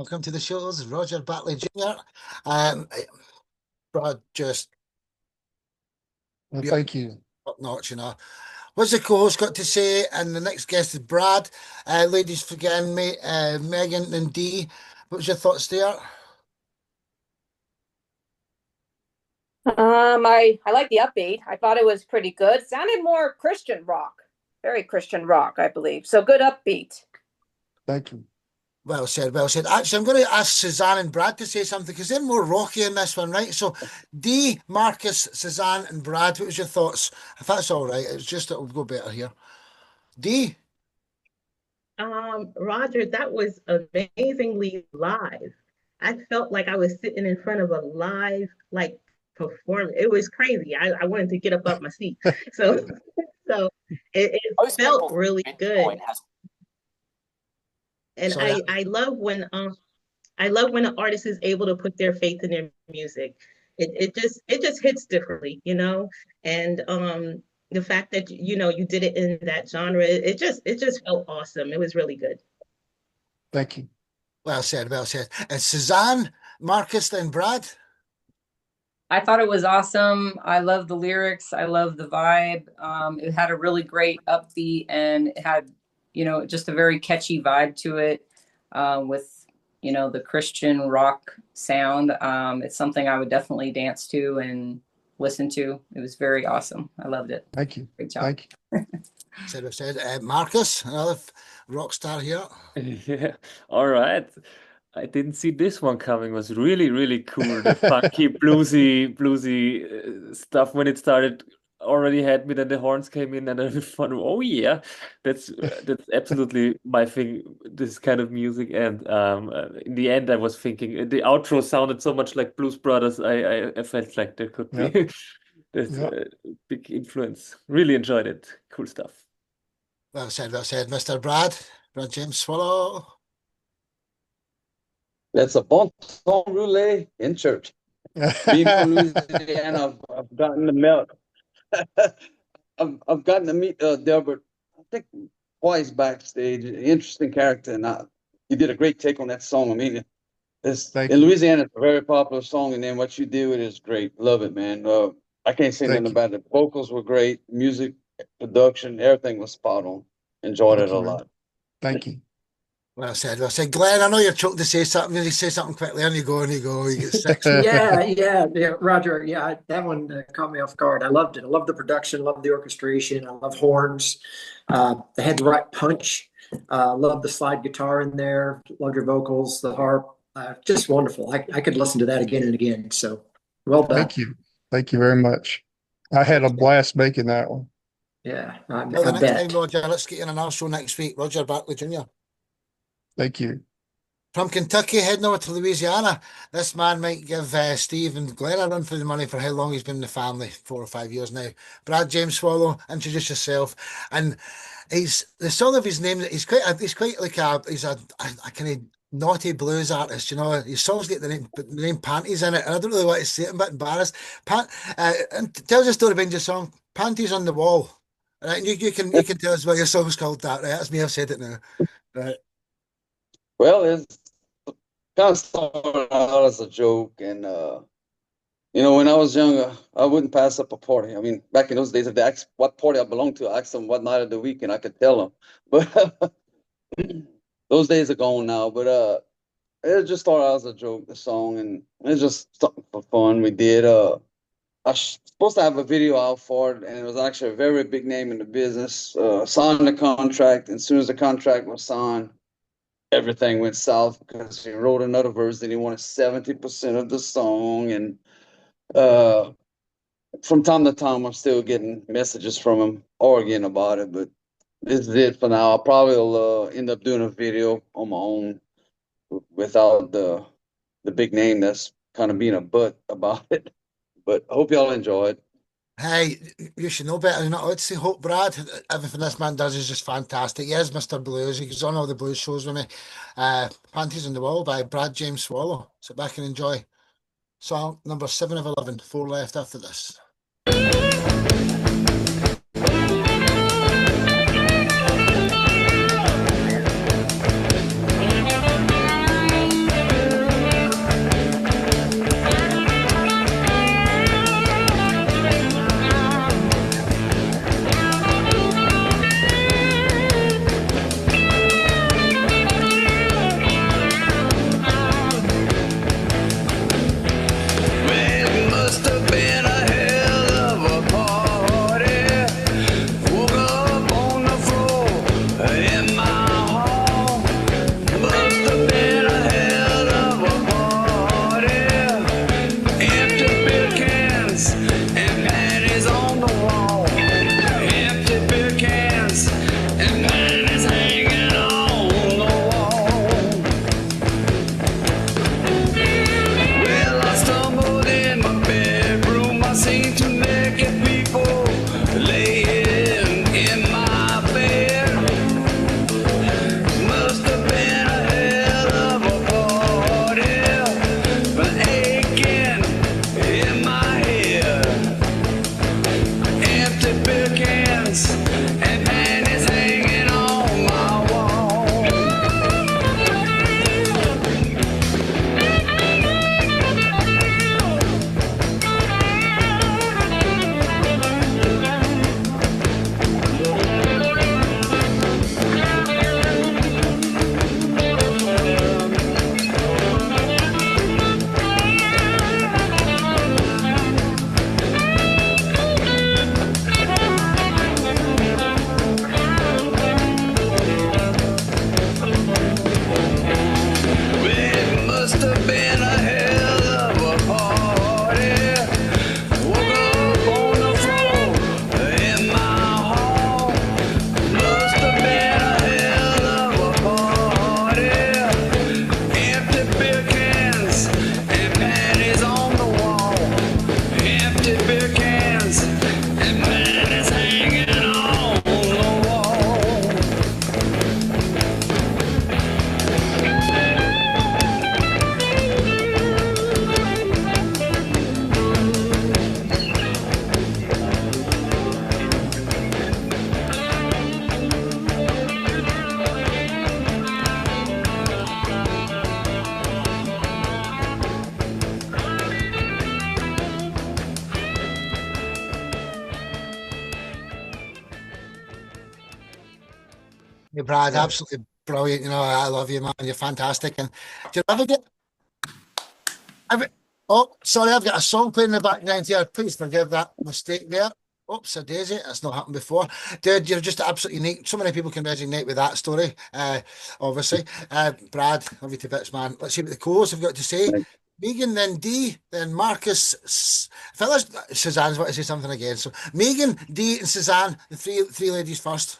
welcome to the shows, Roger Batley Jr. Brad, just Well, thank you. top notch, you know. What's the co-host got to say? And the next guest is Brad. Ladies, forgive me, Megan and Dee. What's your thoughts there? I like the upbeat. I thought it was pretty good. Sounded more Christian rock, very Christian rock, I believe. So good upbeat. Thank you. Well said, well said. Actually, I'm going to ask Suzanne and Brad to say something because they're more rocky in this one, right? So, Dee, Marcus, Suzanne, and Brad, what was your thoughts? If that's all right, it's just that we'll go better here. Dee? Roger, that was amazingly live. I felt like I was sitting in front of a live, like, performance. It was crazy. I wanted to get up off my seat. So it felt really good. And I love when an artist is able to put their faith in their music. It just hits differently, you know. And the fact that you did it in that genre, it just felt awesome. It was really good. Thank you. Well said, well said. And Suzanne, Marcus, then Brad? I thought it was awesome. I love the lyrics. I love the vibe. It had a really great upbeat, and it had, just a very catchy vibe to it, with, the Christian rock sound. It's something I would definitely dance to and listen to. It was very awesome. I loved it. Thank you. Great job. Thank you. Said, Marcus, another rock star here. Yeah. All right. I didn't see this one coming. It was really, really cool. The funky bluesy stuff when it started already had me. Then the horns came in, and I thought, oh yeah, that's absolutely my thing. This kind of music. And in the end, I was thinking the outro sounded so much like Blues Brothers. I felt like there could be that's a big influence. Really enjoyed it. Cool stuff. Well said, Mr. Brad James Swallow. That's a bon ton roulé in church. Being from Louisiana, I've gotten to melt. I've gotten to meet Delbert, I think, twice backstage. Interesting character, and you did a great take on that song. I mean, in Louisiana, it's a very popular song, and then what you did with it is great. Love it, man. I can't say nothing about it. Vocals were great, music, production, everything was spot on. Enjoyed it a lot. Thank you. Well said. Glenn, I know you're choking to say something. You say something quickly, and you go. You get six. Yeah, Roger. Yeah, that one caught me off guard. I loved it. I love the production. Love the orchestration. I love horns. They had the right punch. Love the slide guitar in there. Love your vocals, the harp. Just wonderful. I could listen to that again and again. So well done. Thank you. Thank you very much. I had a blast making that one. Yeah, well, the next time, Roger, let's get in another show next week. Roger Batley Jr. Thank you. From Kentucky, heading over to Louisiana. This man might give Steve and Glenn a run for the money for how long he's been in the family, 4 or 5 years now. Brad James Swallow, introduce yourself. And he's the song of his name. He's quite like he's a kind of naughty blues artist. His songs get the name Panties in it, and I don't really want to say it. I'm a bit embarrassed. And tell us a story behind your song, Panties on the Wall. Right, you can tell us why your song's called that. Right, that's me. I've said it now. Right. Well, it's kind of started out as a joke, and when I was younger, I wouldn't pass up a party. I mean, back in those days, if they asked what party I belonged to, I asked them what night of the week, and I could tell them. But those days are gone now. But it just started out as a joke, the song, and it's just something for fun. We did. I was supposed to have a video out for it, and it was actually a very big name in the business. Signed the contract, and as soon as the contract was signed, everything went south because he wrote another verse and he wanted 70% of the song. And from time to time, I'm still getting messages from him arguing about it, but this is it for now. I probably will end up doing a video on my own without the big name that's kind of being a butt about it. But I hope y'all enjoy it. Hey, you should know better than that. I'd say Hope Brad. Everything this man does is just fantastic. He is Mr. Blues. He goes on all the blues shows with me. Panties on the Wall by Brad James Swallow. Sit back and enjoy. Song number 7 of 11. 4 left after this. Hey, Brad, Yeah. absolutely brilliant. You know, I love you, man. You're fantastic. And do you ever get? Oh, sorry, I've got a song playing in the background here. Please forgive that mistake there. Oops, a daisy. That's not happened before. Dude, you're just absolutely unique. So many people can resonate with that story, obviously. Brad, love you to bits, man. Let's see what the co-hosts have got to say. Megan, then Dee, then Marcus. Fellas, Suzanne's want to say something again. So Megan, Dee, and Suzanne, the three ladies first.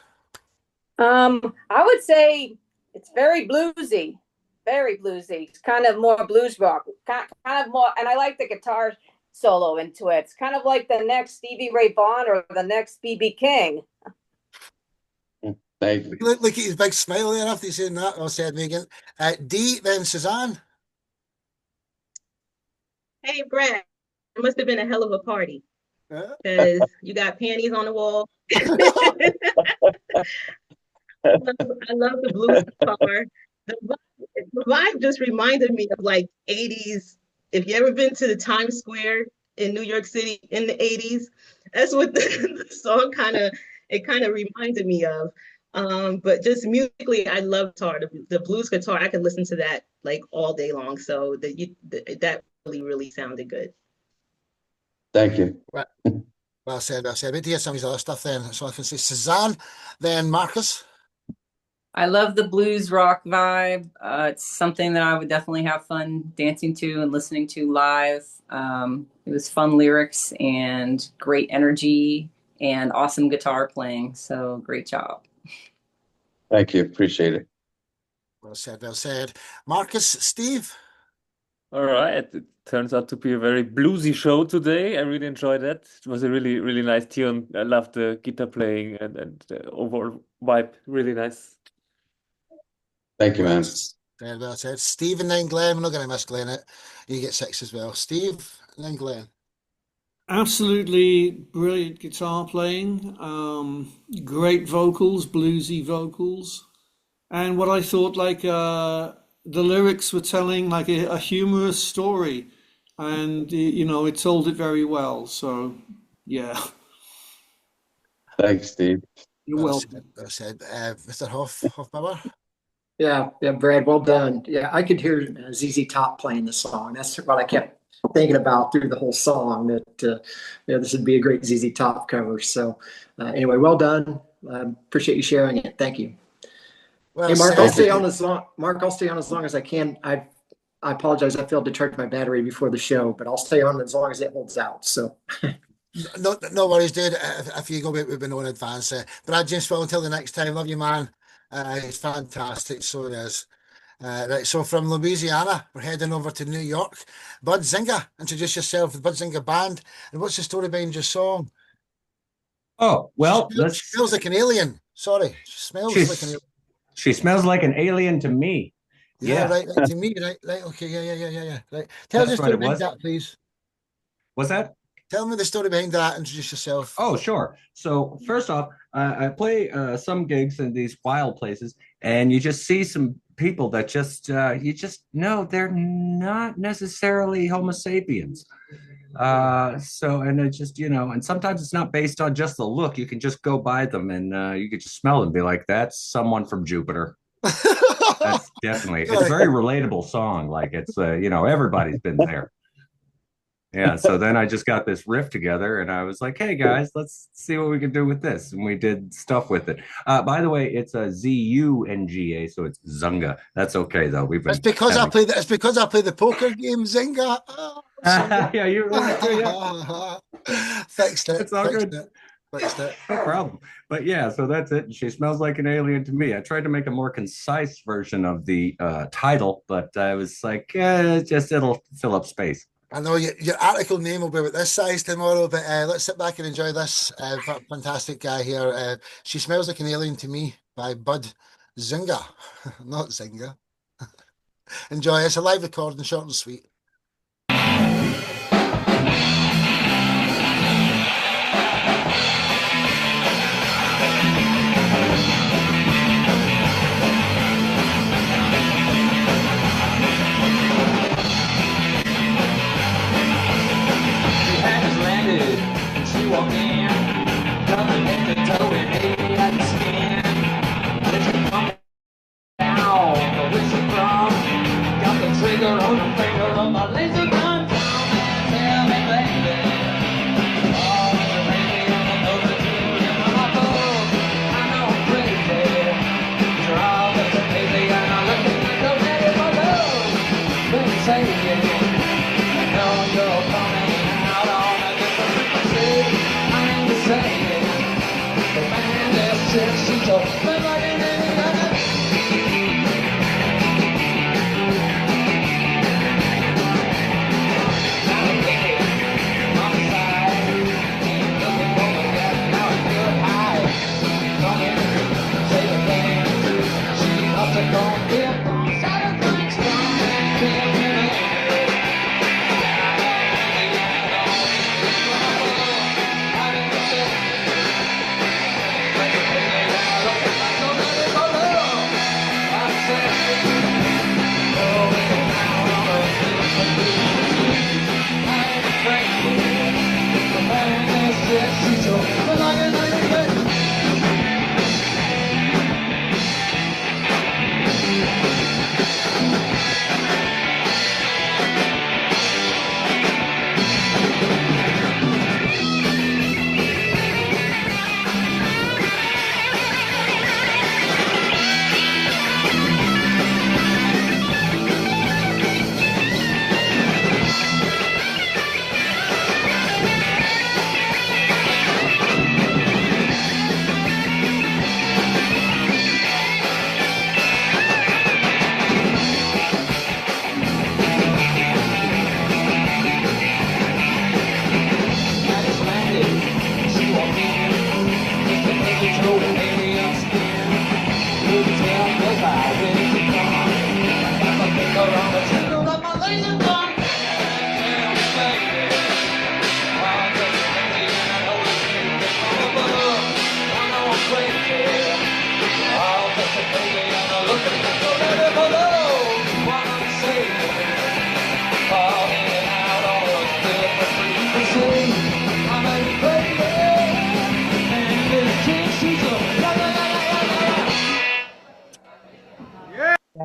I would say it's very bluesy. Very bluesy. It's kind of more blues rock. Kind of more, and I like the guitar solo into it. It's kind of like the next Stevie Ray Vaughan or the next BB King. Thank you. Look at his big smile there after you saying that. Well said, Megan. Dee, then Suzanne. Hey, Brad, it must have been a hell of a party because you got panties on the wall. I love the blues guitar. The vibe just reminded me of like 80s. If you ever been to the Times Square in New York City in the 80s, that's what the song kind of reminded me of. But just musically, I love guitar. The blues guitar, I could listen to that like all day long. So that really sounded good. Thank you. Well said, well said. Wait to hear some of his other stuff then. So I can say Suzanne, then Marcus. I love the blues rock vibe. It's something that I would definitely have fun dancing to and listening to live. It was fun lyrics and great energy and awesome guitar playing. So great job. Thank you. Appreciate it. Well said, well said. Marcus, Steve. All right. It turns out to be a very bluesy show today. I really enjoyed that. It was a really, really nice tune. I loved the guitar playing and the overall vibe. Really nice. Thank you, man. Well said. Steve and then Glenn. We're not going to miss Glenn. You get 6 as well. Steve and then Glenn. Absolutely brilliant guitar playing, great vocals, bluesy vocals, and what I thought like the lyrics were telling like a humorous story, and you know it told it very well. So yeah. Thanks, Steve. You're welcome. Well said. Mr. Hoffbauer. Yeah, Brad, well done. Yeah, I could hear ZZ Top playing the song. That's what I kept thinking about through the whole song, that this would be a great ZZ Top cover. So anyway, well done. Appreciate you sharing it. Thank you. Well Hey, Mark, said. I'll stay on as long. Mark, I'll stay on as long as I can. I apologize. I failed to charge my battery before the show, but I'll stay on as long as it holds out. So No worries, dude. If you go with we've been on advance. Brad James, well, until the next time. Love you, man. He's fantastic. So it is. Right, so from Louisiana, we're heading over to New York. Bud Zinga, introduce yourself, the Bud Zinga Band, and what's the story behind your song? Oh, well, Smells like an alien. Sorry, smells like an alien. She smells like an alien to me. Yeah, right, to me, right, okay, yeah. Right, tell us the That's what story it behind was. that, please. What's that? Tell me the story behind that. Introduce yourself. Oh, sure. So first off, I play some gigs in these wild places, and you just see some people that just you just know they're not necessarily Homo sapiens. And it just, and sometimes it's not based on just the look. You can just go by them and you can just smell them and be like, that's someone from Jupiter. That's definitely, it's a very relatable song. Like it's, everybody's been there. Yeah. So then I just got this riff together and I was like, hey guys, let's see what we can do with this. And we did stuff with it. By the way, it's a Z-U-N-G-A. So it's Zunga. That's okay though. We've been It's because I play the poker game, Zinga. Oh, yeah, you really fixed it. It's all good. Fixed it. No problem. But yeah, so that's it. She smells like an alien to me. I tried to make a more concise version of the title, but I was like, it'll fill up space. I know your article name will be about this size tomorrow, but let's sit back and enjoy this fantastic guy here. She Smells Like an Alien to Me by Bud Zinga, not Zinga. Enjoy. It's a live recording, short and sweet. Walk in, coming head to toe and 80 at the skin. Let's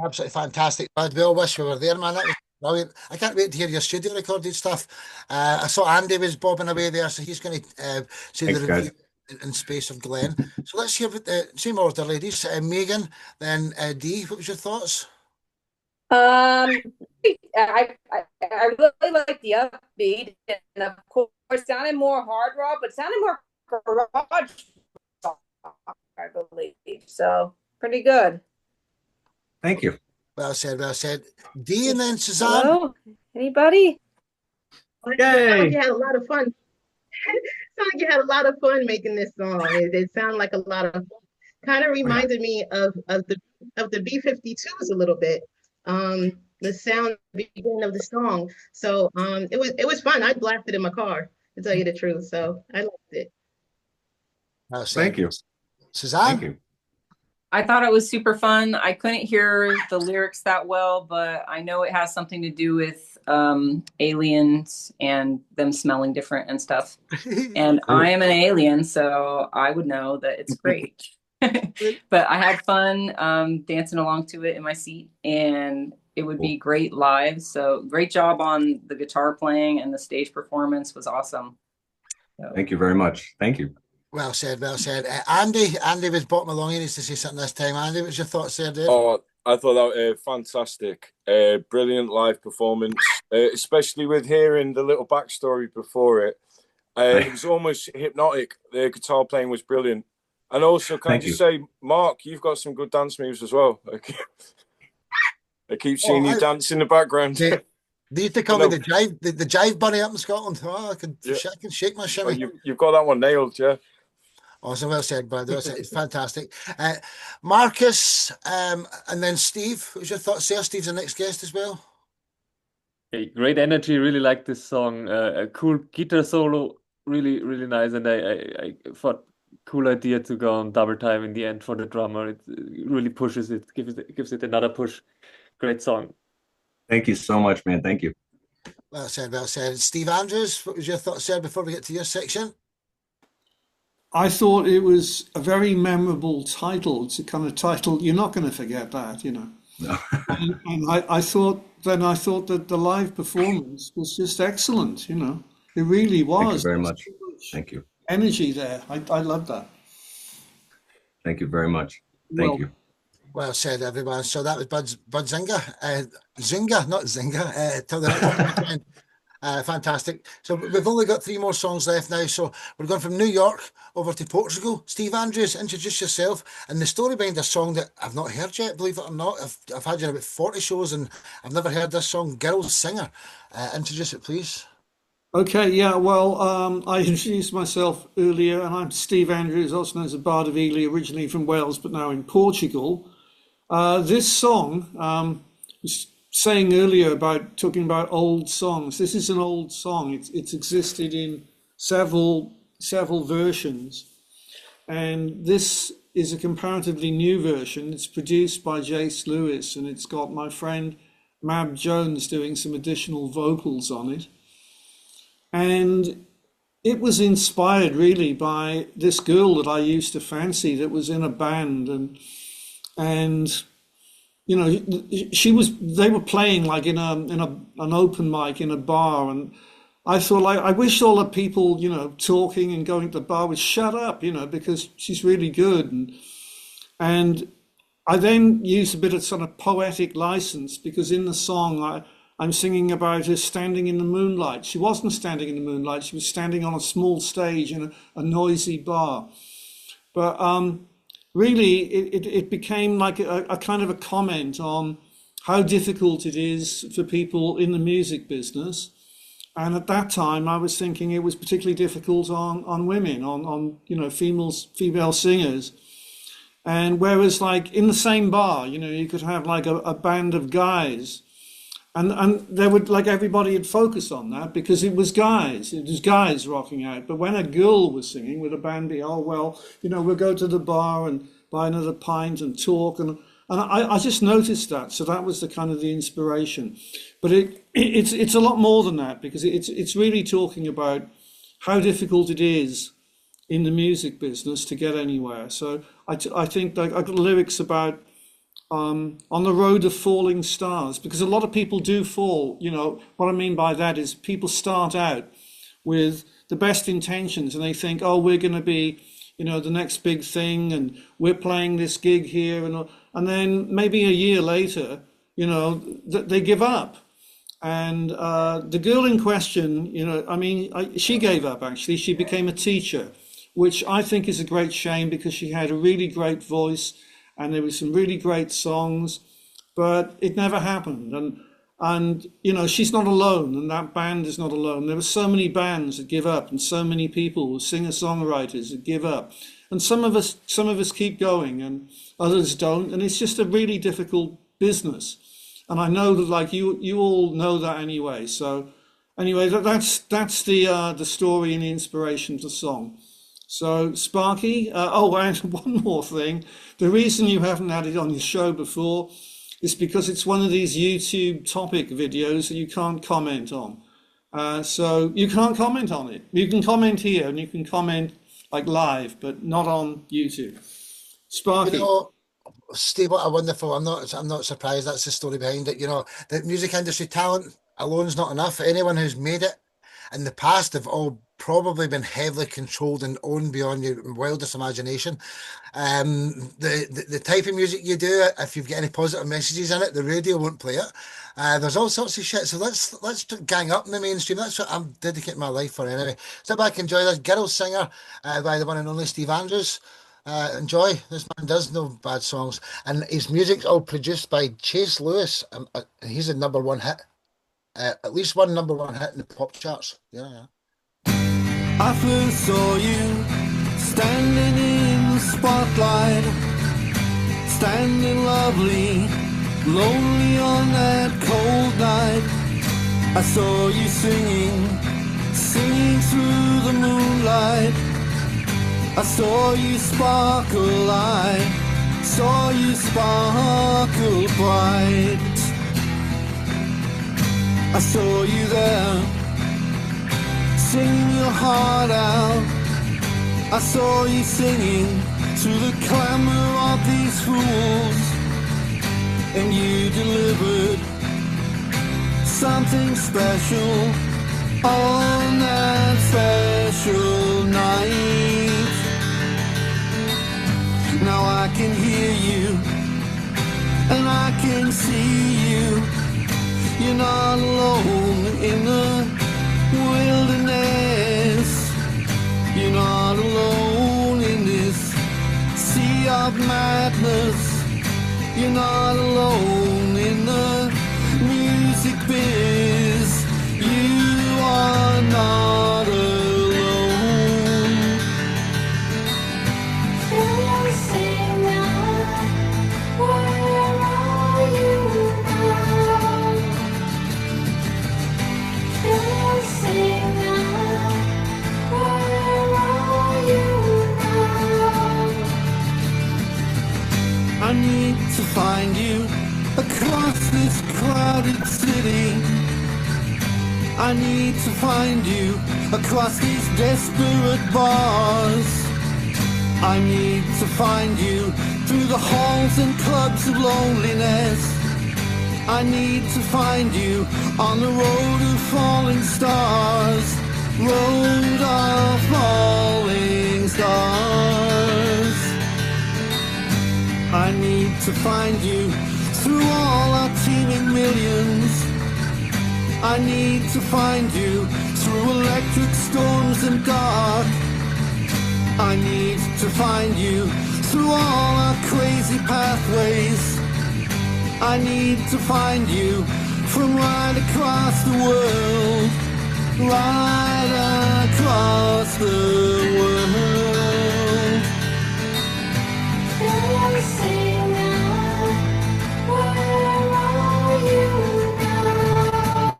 Absolutely fantastic, Bud. Well, wish we were there, man. That was brilliant. I can't wait to hear your studio recorded stuff. I saw Andy was bobbing away there, so he's going to say Thanks, the guys. review in space of Glenn. So let's hear with the same order, ladies. Megan, then Dee. What was your thoughts? I really like the upbeat, and of course, it sounded more hard rock, but it sounded more garage rock, I believe. So pretty good. Thank you. Well said, well said. Dee and then Suzanne. Hello? Anybody? Sound like you had a lot of fun. Sound like you had a lot of fun making this song. It sounded like a lot of fun. Kind of reminded me of the B-52s a little bit. The sound at the beginning of the song. So it was fun. I blasted in my car, to tell you the truth. So I liked it. Well said. Thank you. Suzanne. Thank you. I thought it was super fun. I couldn't hear the lyrics that well, but I know it has something to do with aliens and them smelling different and stuff. And I am an alien, so I would know that it's great. But I had fun dancing along to it in my seat, and it would be great live. So great job on the guitar playing, and the stage performance was awesome. So. Thank you very much. Thank you. Well said, well said. Andy was bottom along. He needs to say something this time. Andy, what's your thoughts there, dude? Oh, I thought that was fantastic. Brilliant live performance, especially with hearing the little backstory before it. It was almost hypnotic. The guitar playing was brilliant. And also, can I just say, Mark, you've got some good dance moves as well. I keep seeing you dance in the background. They used to call me the jive bunny up in Scotland. Oh, I can shake my shimmy. Oh, you've got that one nailed, yeah. Awesome, well said, bud. It's fantastic. Marcus, and then Steve. What was your thoughts there? Steve's the next guest as well. Hey, great energy. Really like this song. A cool guitar solo. Really, really nice. And I thought cool idea to go on double time in the end for the drummer. It really pushes it, gives it another push. Great song. Thank you so much, man. Thank you. Well said, well said. Steve Andrews, what was your thoughts there before we get to your section? I thought it was a very memorable title. It's a kind of title, you're not going to forget that, you know. No. and I thought that the live performance was just excellent, you know. It really was. Thank you very much. Thank you. Energy there. I love that. Thank you very much. Thank you. Well said, everyone. So that was Bud Zinga. Zinga, not Zinga. Tell the Fantastic. So we've only got 3 more songs left now. So we're going from New York over to Portugal. Steve Andrews, introduce yourself and the story behind a song that I've not heard yet, believe it or not. I've had you in about 40 shows and I've never heard this song, Girl Singer. Introduce it, please. Okay, yeah, well, I introduced myself earlier, and I'm Steve Andrews, also known as the Bard of Ely, originally from Wales, but now in Portugal. This song, was saying earlier about talking about old songs. This is an old song. It's existed in several versions, and this is a comparatively new version. It's produced by Jace Lewis, and it's got my friend Mab Jones doing some additional vocals on it. And it was inspired really by this girl that I used to fancy that was in a band, and you know, they were playing like in an open mic in a bar, and I thought, like, I wish all the people, you know, talking and going to the bar would shut up, you know, because she's really good. And I then used a bit of sort of poetic license, because in the song I'm singing about her standing in the moonlight. She wasn't standing in the moonlight. She was standing on a small stage in a noisy bar. But really, it became like a kind of a comment on how difficult it is for people in the music business. And at that time, I was thinking it was particularly difficult on women, on you know, female singers. And whereas, like, in the same bar, you know, you could have like a band of guys, and they would, like, everybody would focus on that because it was guys rocking out. But when a girl was singing, with a band, oh well, you know, we'll go to the bar and buy another pint and talk, and I just noticed that. So that was the kind of the inspiration. But it's a lot more than that, because it's really talking about how difficult it is in the music business to get anywhere. So I think, like, I've got lyrics about on the road of falling stars, because a lot of people do fall. You know, what I mean by that is people start out with the best intentions and they think, oh, we're going to be, you know, the next big thing, and we're playing this gig here, and then maybe a year later, you know, they give up. And the girl in question, you know, I mean, she gave up, actually. She became a teacher, which I think is a great shame, because she had a really great voice and there were some really great songs, but it never happened. And you know, she's not alone, and that band is not alone. There were so many bands that give up, and so many people, singer-songwriters, that give up. And some of us keep going, and others don't. And it's just a really difficult business. And I know that, like, you all know that anyway. So anyway, that's the story and the inspiration for the song. So Sparky, oh, and one more thing. The reason you haven't had it on your show before is because it's one of these YouTube topic videos that you can't comment on. So you can't comment on it. You can comment here, and you can comment like live, but not on YouTube. Sparky. You know, Steve, what a wonderful, I'm not surprised that's the story behind it. You know, the music industry talent alone is not enough. Anyone who's made it in the past have all probably been heavily controlled and owned beyond your wildest imagination. The type of music you do, if you've got any positive messages in it, the radio won't play it. There's all sorts of shit. So let's gang up in the mainstream. That's what I'm dedicating my life for anyway. Sit back, enjoy this. Girl Singer by the one and only Steve Andrews. Enjoy. This man does no bad songs, and his music's all produced by Chase Lewis. He's a #1 hit. At least one #1 hit in the pop charts. Yeah. I first saw you standing in the spotlight, standing lovely, lonely on that cold night. I saw you singing through the moonlight. I saw you sparkle, I saw you sparkle bright. I saw you there, singing your heart out. I saw you singing through the clamor of these fools, and you delivered something special on that special night. Now I can hear you, and I can see you. You're not alone in the wilderness. You're not alone in this sea of madness. You're not alone in the music biz. You are not alone. Hey, singer, where are you now? Hey, singer, where are you now? I need to find you across this crowded city. I need to find you across these desperate bars. I need to find you through the halls and clubs of loneliness. I need to find you on the road of falling stars. Road of falling stars. I need to find you through all our teeming millions. I need to find you through electric storms and dark. I need to find you through all our crazy pathways. I need to find you from right across the world. Right across the world. Hey, singer, where are you now?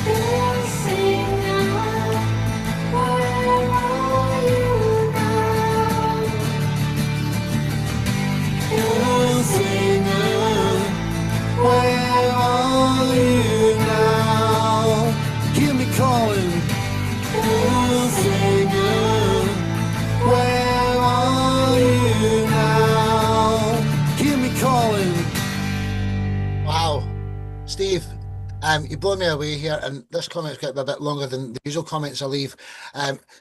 Hey, singer, where are you now? Oh, singer, where are you now? Hear me calling. Oh, singer, where are you now? Hear me calling. Wow, Steve, you blow me away here, and this comment's got a bit longer than the usual comments I leave.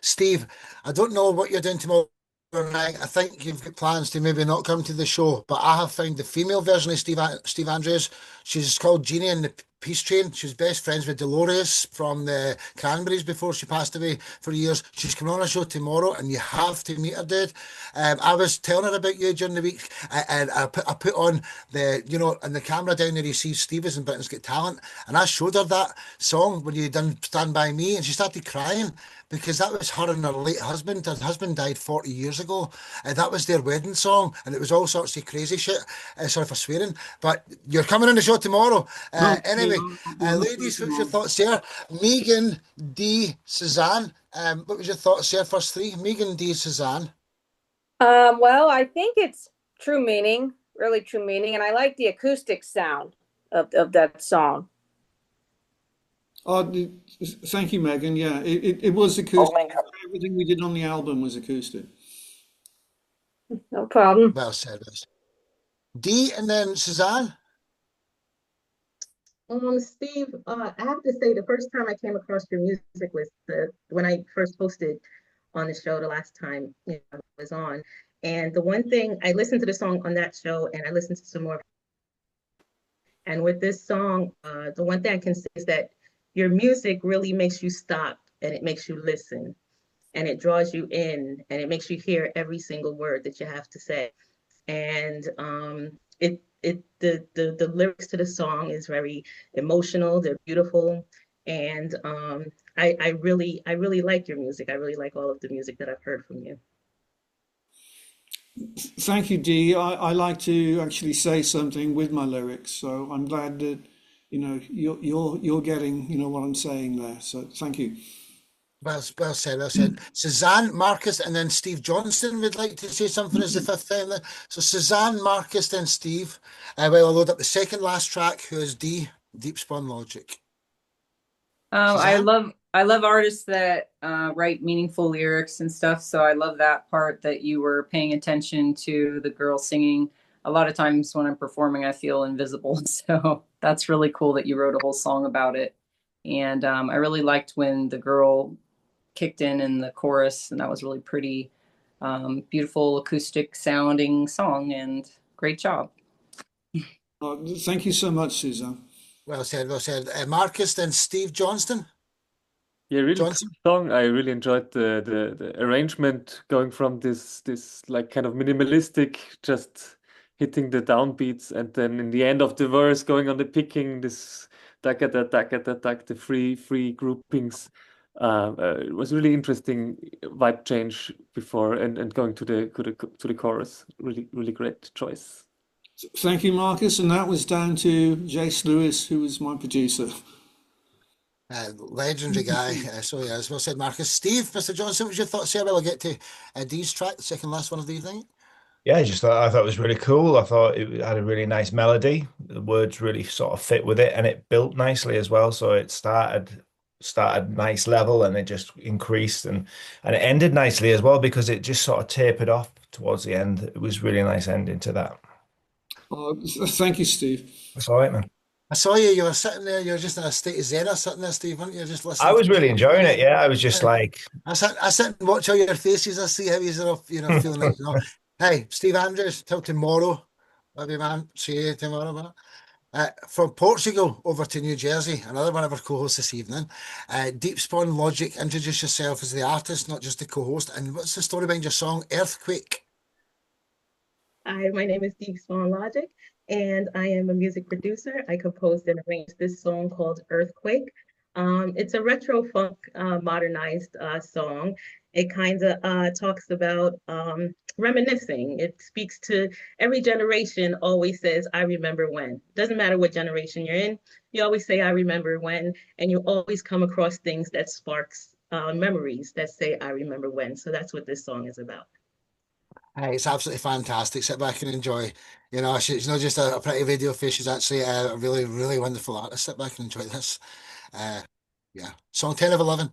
Steve, I don't know what you're doing tomorrow night. I think you've got plans to maybe not come to the show, but I have found the female version of Steve Andrews. She's called Jeannie in the Peace Train. She was best friends with Dolores from the Cranberries before she passed away for years. She's coming on a show tomorrow, and you have to meet her, dude. I was telling her about you during the week, and I put on the, you know, and the camera down there, you see Steve is in Britain's Got Talent, and I showed her that song when you done Stand By Me, and she started crying because that was her and her late husband. Her husband died 40 years ago, and that was their wedding song, and it was all sorts of crazy shit. Sorry for swearing, but you're coming on the show tomorrow. Anyway, ladies, what's your thoughts there? Megan, D, Suzanne, what was your thoughts there, first three? Megan, D, Suzanne. Well, I think it's true meaning, really true meaning, and I like the acoustic sound of that song. Thank you, Megan. Yeah, it was acoustic. Everything we did on the album was acoustic. No problem. Well said. D, and then Suzanne. Steve, I have to say the first time I came across your music was when I first posted on the show the last time I was on. And the one thing, I listened to the song on that show and I listened to some more. And with this song, the one thing I can say is that your music really makes you stop and it makes you listen and it draws you in and it makes you hear every single word that you have to say. And the lyrics to the song is very emotional, they're beautiful. And I really like your music. I really like all of the music that I've heard from you. Thank you, Dee. I like to actually say something with my lyrics, so I'm glad that you're getting what I'm saying there. So thank you. Well said, well said. Suzanne, Marcus, and then Steve Johnston would like to say something as the fifth time there. So Suzanne, Marcus, then Steve. Well, I'll load up the second last track, who is D, Deep Spun Logic. I love artists that write meaningful lyrics and stuff. So I love that part that you were paying attention to the girl singing. A lot of times when I'm performing, I feel invisible. So that's really cool that you wrote a whole song about it. And I really liked when the girl kicked in the chorus, and that was really pretty. Beautiful acoustic sounding song, and great job. Thank you so much, Susan. Well said, well said. Marcus, then Steve Johnston. Yeah, really cool Johnson. song. I really enjoyed the arrangement going from this like kind of minimalistic, just hitting the downbeats, and then in the end of the verse going on the picking, this tak the free groupings. It was really interesting vibe change before and going to the chorus. Really great choice. Thank you, Marcus. And that was down to Jace Lewis, who was my producer. Legendary guy. So yeah, as well said, Marcus. Steve, Mr. Johnson, what was your thoughts here? Well, I'll get to Dee's track, the second last one of the evening. Yeah, I thought it was really cool. I thought it had a really nice melody. The words really sort of fit with it, and it built nicely as well. So it started nice level, and it just increased, and it ended nicely as well, because it just sort of tapered off towards the end. It was really nice ending to that. Thank you, Steve. That's all right, man. I saw you. You were sitting there. You were just in a state of zen or sitting there, Steve, weren't you? Just listening. I was really enjoying it. Yeah, I was just like, I sit and watch all your faces. I see how you're, feeling like, Hey, Steve Andrews, till tomorrow. Love you, man. See you tomorrow, man. From Portugal over to New Jersey, another one of our co-hosts this evening. Deep Spawn Logic, introduce yourself as the artist, not just the co-host. And what's the story behind your song, Earthquake? Hi, my name is Deep Spawn Logic, and I am a music producer. I composed and arranged this song called Earthquake. It's a retro funk modernized song. It kind of talks about reminiscing. It speaks to every generation, always says, I remember when. Doesn't matter what generation you're in, you always say, I remember when, and you always come across things that sparks memories that say, I remember when. So that's what this song is about. Hey, it's absolutely fantastic. Sit back and enjoy. She's not just a pretty video face. She's actually a really, really wonderful artist. Sit back and enjoy this. Yeah, song 10 of 11.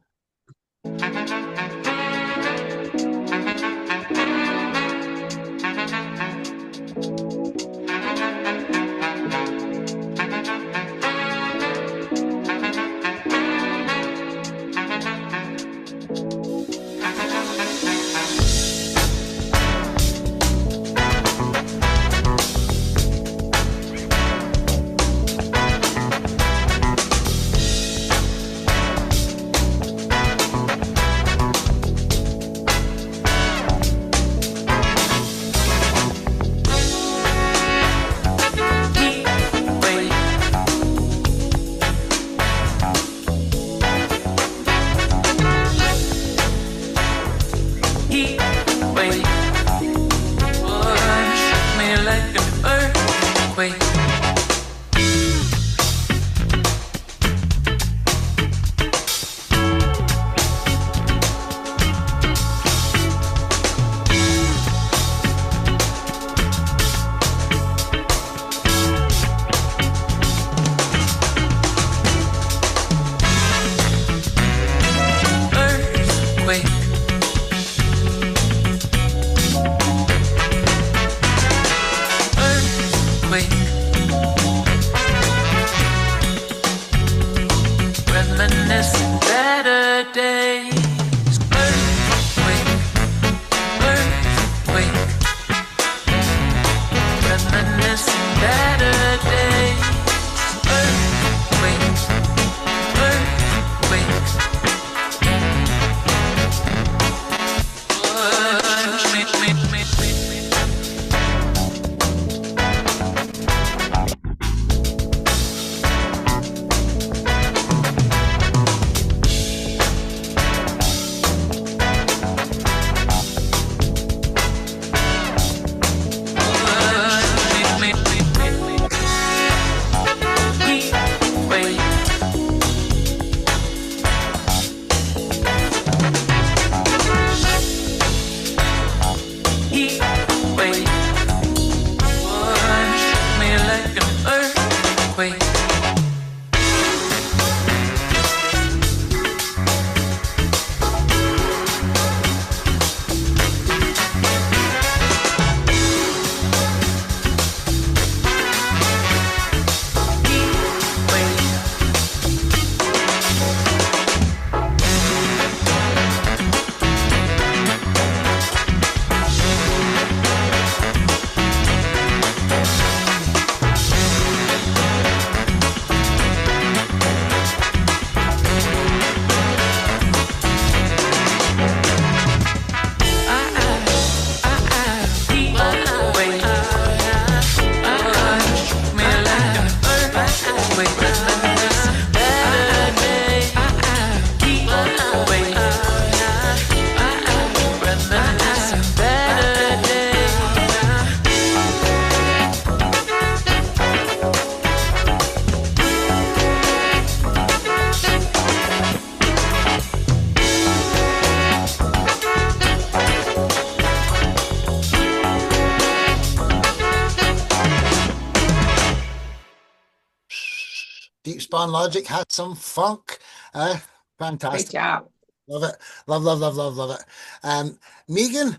Spawn Logic had some funk. Great Fantastic. job. Love it. Love it. Megan,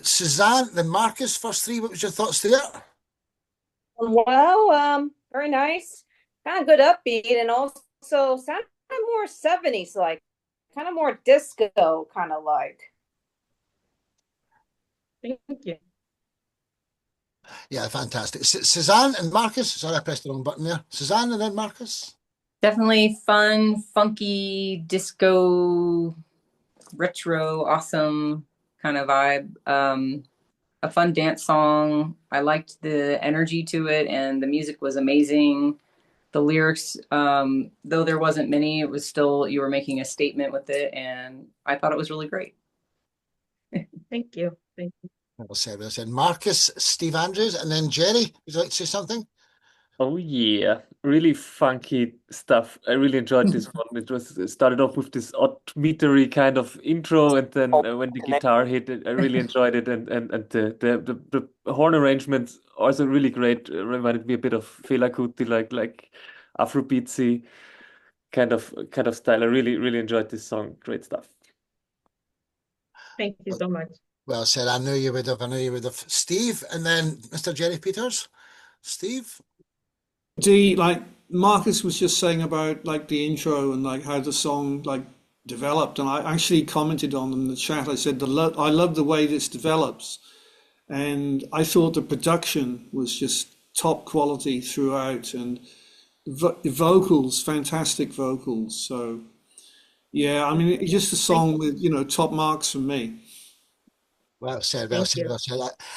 Suzanne, then Marcus, first three. What was your thoughts there? Well, very nice. Kind of good upbeat and also sound more 70s like, kind of more disco kind of like. Thank you. Yeah, fantastic. Suzanne and Marcus. Sorry, I pressed the wrong button there. Suzanne and then Marcus. Definitely fun, funky, disco, retro, awesome kind of vibe. A fun dance song. I liked the energy to it, and the music was amazing. The lyrics, though there wasn't many, it was still, you were making a statement with it, and I thought it was really great. Thank you. Thank you. Well said. Marcus, Steve Andrews, and then Jerry. Would you like to say something? Oh yeah, really funky stuff. I really enjoyed this one. It started off with this odd metery kind of intro, and then when the guitar hit, I really enjoyed it, and the horn arrangements also really great. Reminded me a bit of Fela Kuti, like Afrobeatsy kind of style. I really enjoyed this song. Great stuff. Thank you so much. Well said. I knew you would have. Steve, and then Mr. Jerry Peters. Steve. Like Marcus was just saying about like the intro and like how the song like developed, and I actually commented on in the chat. I said I love the way this develops, and I thought the production was just top quality throughout, and vocals, fantastic vocals. So yeah, I mean, it's just a song with top marks from me. Well said. Thank you.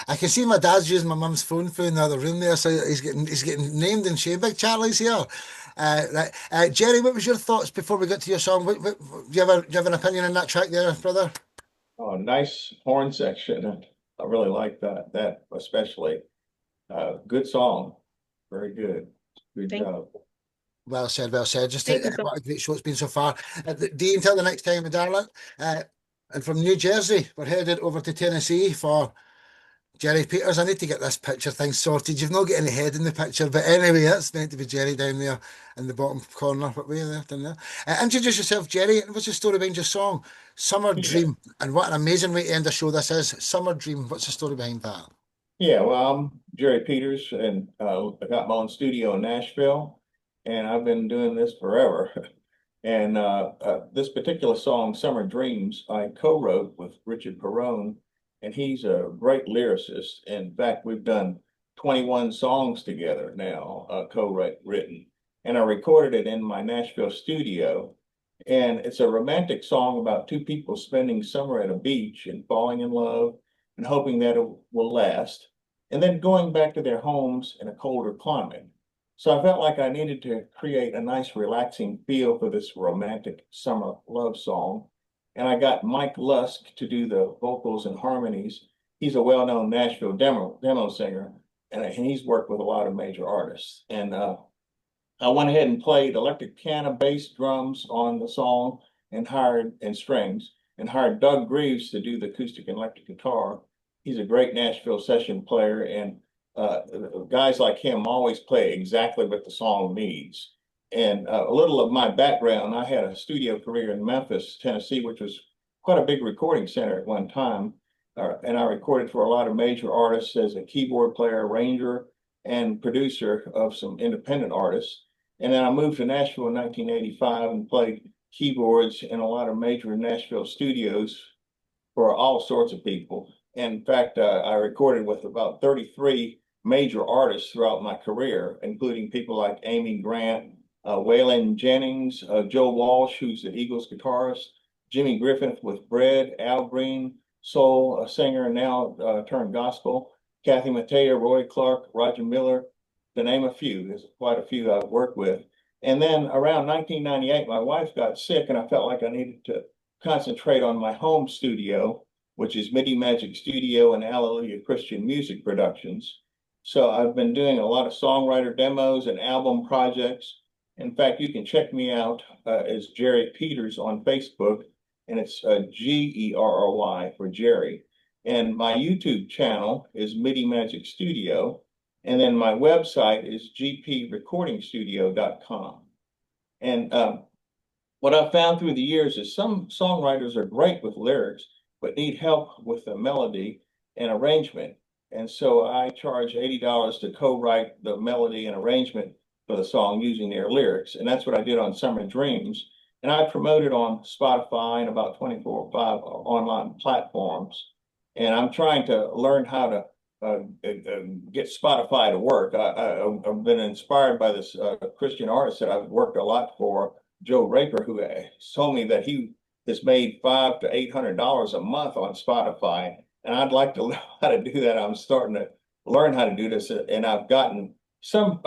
I can see my dad's using my mum's phone in the other room there, so he's getting named and shamed. Big Charlie's here. Jerry, what was your thoughts before we got to your song? Do you have an opinion on that track there, brother? Oh, nice horn section. I really like that especially. Good song. Very good. Good job. Well said. Just Thank you so what a great show it's been so far. Dee, until the next time, my darling. And from New Jersey, we're headed over to Tennessee for Jerry Peters. I need to get this picture thing sorted. You've not got any head in the picture, but anyway, that's meant to be Jerry down there in the bottom corner. What way there, down there? Introduce yourself, Jerry. What's the story behind your song, Summer Dream? And what an amazing way to end a show this is. Summer Dream. What's the story behind that? Yeah, well, I'm Jerry Peters, and I got my own studio in Nashville, and I've been doing this forever. And this particular song, Summer Dreams, I co-wrote with Richard Perrone, and he's a great lyricist. In fact, we've done 21 songs together now, co-written. And I recorded it in my Nashville studio. And it's a romantic song about two people spending summer at a beach and falling in love and hoping that it will last, and then going back to their homes in a colder climate. So I felt like I needed to create a nice, relaxing feel for this romantic summer love song. And I got Mike Lusk to do the vocals and harmonies. He's a well-known Nashville demo singer, and he's worked with a lot of major artists. And I went ahead and played electric piano, bass, drums on the song, and strings, and hired Doug Greaves to do the acoustic and electric guitar. He's a great Nashville session player, and guys like him always play exactly what the song needs. And a little of my background, I had a studio career in Memphis, Tennessee, which was quite a big recording center at one time. And I recorded for a lot of major artists as a keyboard player, arranger, and producer of some independent artists. And then I moved to Nashville in 1985 and played keyboards in a lot of major Nashville studios for all sorts of people. And in fact, I recorded with about 33 major artists throughout my career, including people like Amy Grant, Waylon Jennings, Joe Walsh, who's the Eagles guitarist, Jimmy Griffith with Bread, Al Green, soul singer, now turned gospel, Kathy Mattea, Roy Clark, Roger Miller, to name a few. There's quite a few I've worked with. And then around 1998, my wife got sick, and I felt like I needed to concentrate on my home studio, which is MIDI Magic Studio and Hallelujah Christian Music Productions. So I've been doing a lot of songwriter demos and album projects. In fact, you can check me out as Jerry Peters on Facebook, and it's Gerry for Jerry. And my YouTube channel is MIDI Magic Studio. And then my website is gprecordingstudio.com. And what I've found through the years is some songwriters are great with lyrics, but need help with the melody and arrangement. And so I charge $80 to co-write the melody and arrangement for the song using their lyrics. And that's what I did on Summer Dreams. And I promoted on Spotify and about 24 or 5 online platforms. And I'm trying to learn how to get Spotify to work. I've been inspired by this Christian artist that I've worked a lot for, Joe Raper, who told me that he has made $500 to $800 a month on Spotify. And I'd like to learn how to do that. I'm starting to learn how to do this, and I've gotten some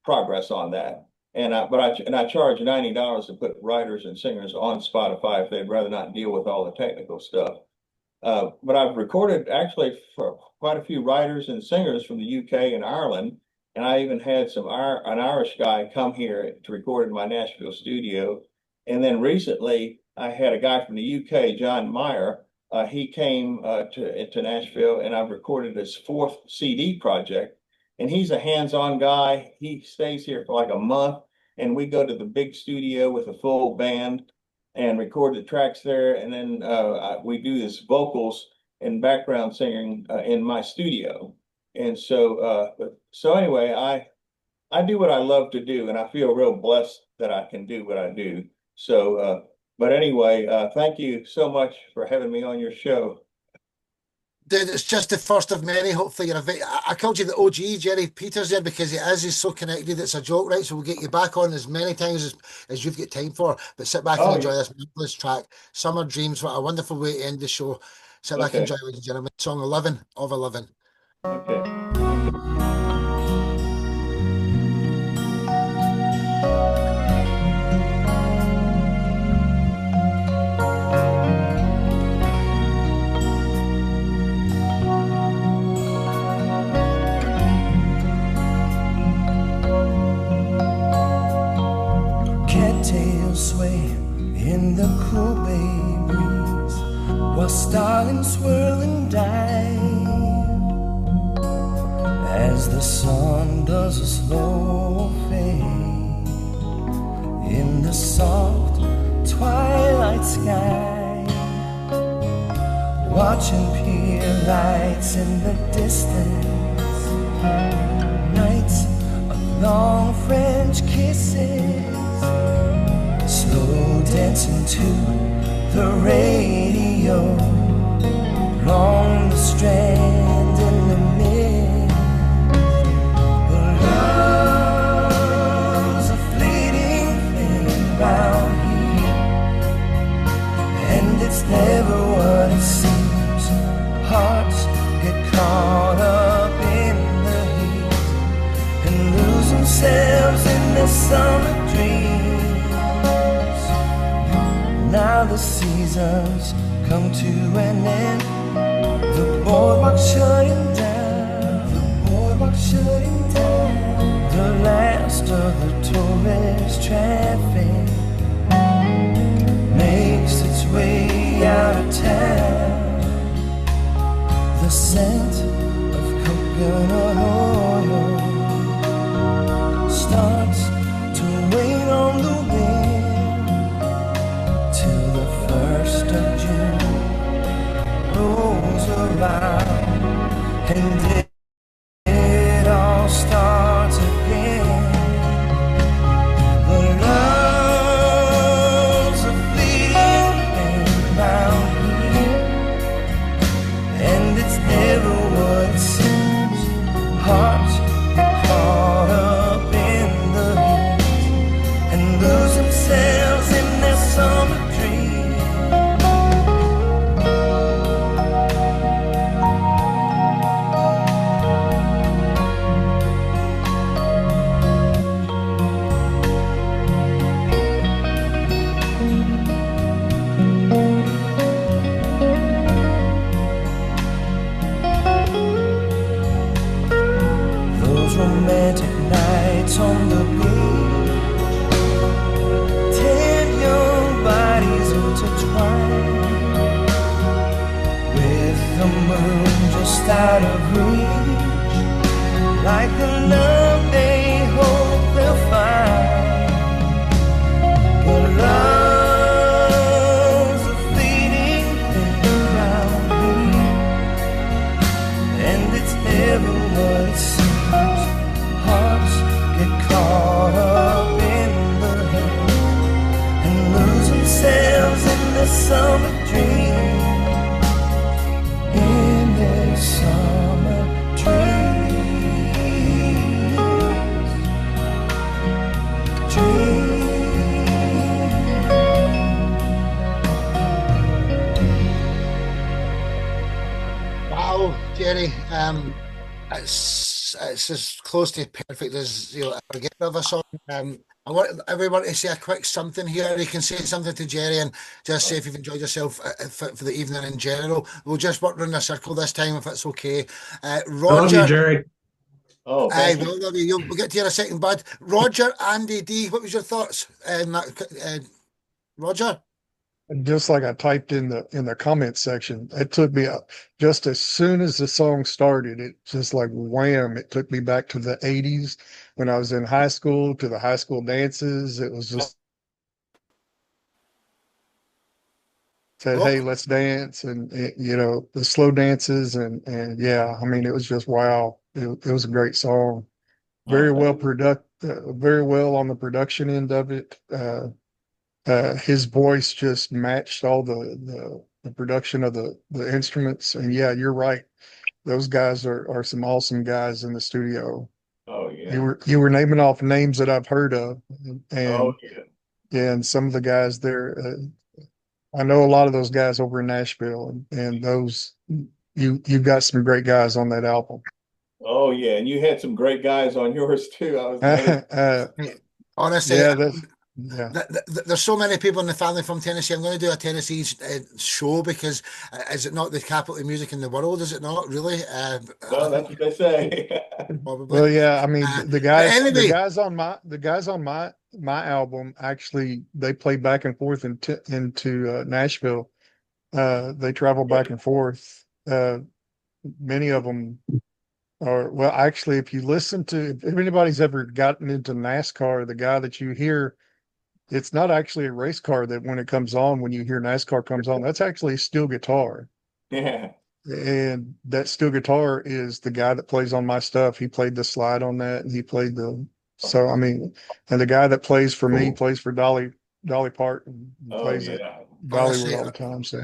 progress on that. And I charge $90 to put writers and singers on Spotify if they'd rather not deal with all the technical stuff. But I've recorded actually for quite a few writers and singers from the UK and Ireland. And I even had an Irish guy come here to record in my Nashville studio. And then recently I had a guy from the UK, John Meyer. He came to Nashville, and I've recorded his 4th CD project. And he's a hands-on guy. He stays here for like a month, and we go to the big studio with a full band and record the tracks there. And then we do this vocals and background singing in my studio. And so anyway, I do what I love to do, and I feel real blessed that I can do what I do. So, but anyway, thank you so much for having me on your show. Dude, it's just the first of many. Hopefully you're I called you the OG Jerry Peters there because he's so connected. It's a joke, right? So we'll get you back on as many times as you've got time for. But sit back and enjoy this marvelous track, Summer Dreams. What a wonderful way to end the show. Sit back and enjoy, ladies and gentlemen. Song 11 of 11. Okay. Cattails sway in the cool bay breeze, while starlings swirl and dive, as the sun does a slow fade in the soft twilight sky. Watching pier lights in the distance, nights of long French kisses, slow dancing to the radio, along the strand in the mist. But love's a fleeting thing round here, and it's never what it seems. Hearts get caught up in the heat and lose themselves in the summer dreams. Now the seasons come to an end, the boardwalk shutting down, the boardwalk shutting down, the last of the tourist traffic makes its way out of town. The scent of coconut oil starts to rain on the wind till the 1st of June rolls around, and it all starts again. But love's a fleeting thing round here, and it's never what it seems. Hearts get caught up in the heat and lose themselves in their summer dreams. Those romantic nights on the beach, 10 young bodies intertwined, with the moon just out of reach, like the love they hope they'll find. Well, Jerry, it's as close to perfect as you'll ever get of a song. I want everyone to say a quick something here. You can say something to Jerry and just say if you've enjoyed yourself for the evening in general. We'll just work around a circle this time if it's okay. I love Roger, you, Jerry. Oh, I thank you. will love you. We'll get to you in a second, bud. Roger, Andy, D, what was your thoughts? Roger? Just like I typed in the comment section, it took me just as soon as the song started, it just like wham, it took me back to the 80s when I was in high school, to the high school dances. It was just said, hey, let's dance, and the slow dances, and yeah, I mean, it was just wow. It was a great song. Very well very well on the production end of it. His voice just matched all the production of the instruments. And yeah, you're right. Those guys are some awesome guys in the studio. Oh yeah. You were naming off names that I've heard of, and Oh yeah. yeah, and some of the guys there. I know a lot of those guys over in Nashville, and those you've got some great guys on that album. Oh yeah, and you had some great guys on yours too. I was noticing. Honestly, yeah, yeah. There's so many people in the family from Tennessee. I'm going to do a Tennessee show because is it not the capital of music in the world? Is it not really? Well, that's what they say. Probably. Well, yeah. I mean, the guys, anyway. the guys on my album actually they play back and forth into Nashville. They travel back and forth. Many of them are well. Actually, if you listen to, if anybody's ever gotten into NASCAR, the guy that you hear. It's not actually a race car that when it comes on, when you hear NASCAR comes on, that's actually a steel guitar. Yeah. And that steel guitar is the guy that plays on my stuff. He played the slide on that, and he played so I mean, and the guy that plays for me plays for Dolly Parton. Plays at Dollywood all the time. So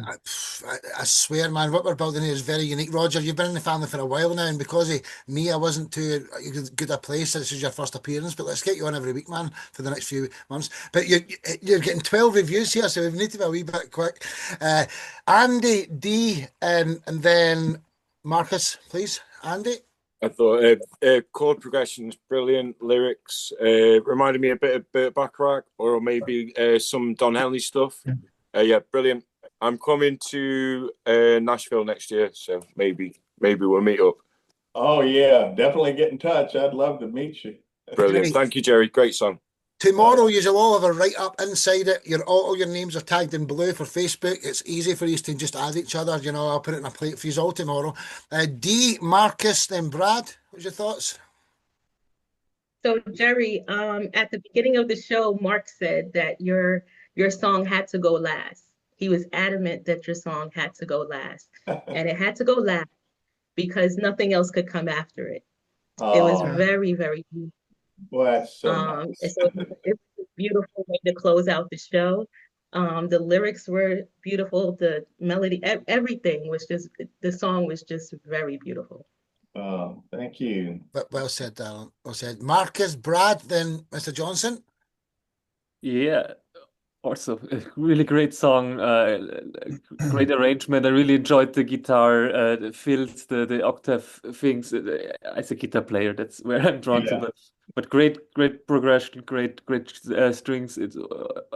I swear, man, what we're building here is very unique. Roger, you've been in the family for a while now, and because of me, I wasn't too good a place. This is your first appearance, but let's get you on every week, man, for the next few months. But you're getting 12 reviews here, so we need to be a wee bit quick. Andy, D, and then Marcus, please. Andy? I thought chord progression's brilliant, lyrics reminded me a bit of Burt Bacharach or maybe some Don Henley stuff. Yeah, brilliant. I'm coming to Nashville next year, so maybe we'll meet up. Oh yeah, definitely get in touch. I'd love to meet you. Brilliant. Thank you, Jerry. Great song. Tomorrow, you'll all have a write-up inside it. All your names are tagged in blue for Facebook. It's easy for you to just add each other. I'll put it in a plate for you all tomorrow. D, Marcus, then Brad. What's your thoughts? So Jerry, at the beginning of the show, Mark said that your song had to go last. He was adamant that your song had to go last. And it had to go last because nothing else could come after it. It was very, very beautiful. Well, that's so nice. So it was a beautiful way to close out the show. The lyrics were beautiful. The melody, everything was just, the song was just very beautiful. Thank you. Well said, Darren. Well said. Marcus, Brad, then Mr. Johnson. Yeah, also a really great song, great arrangement. I really enjoyed the guitar fills, the octave things. As a guitar player, that's where I'm drawn to. But great progression, great strings.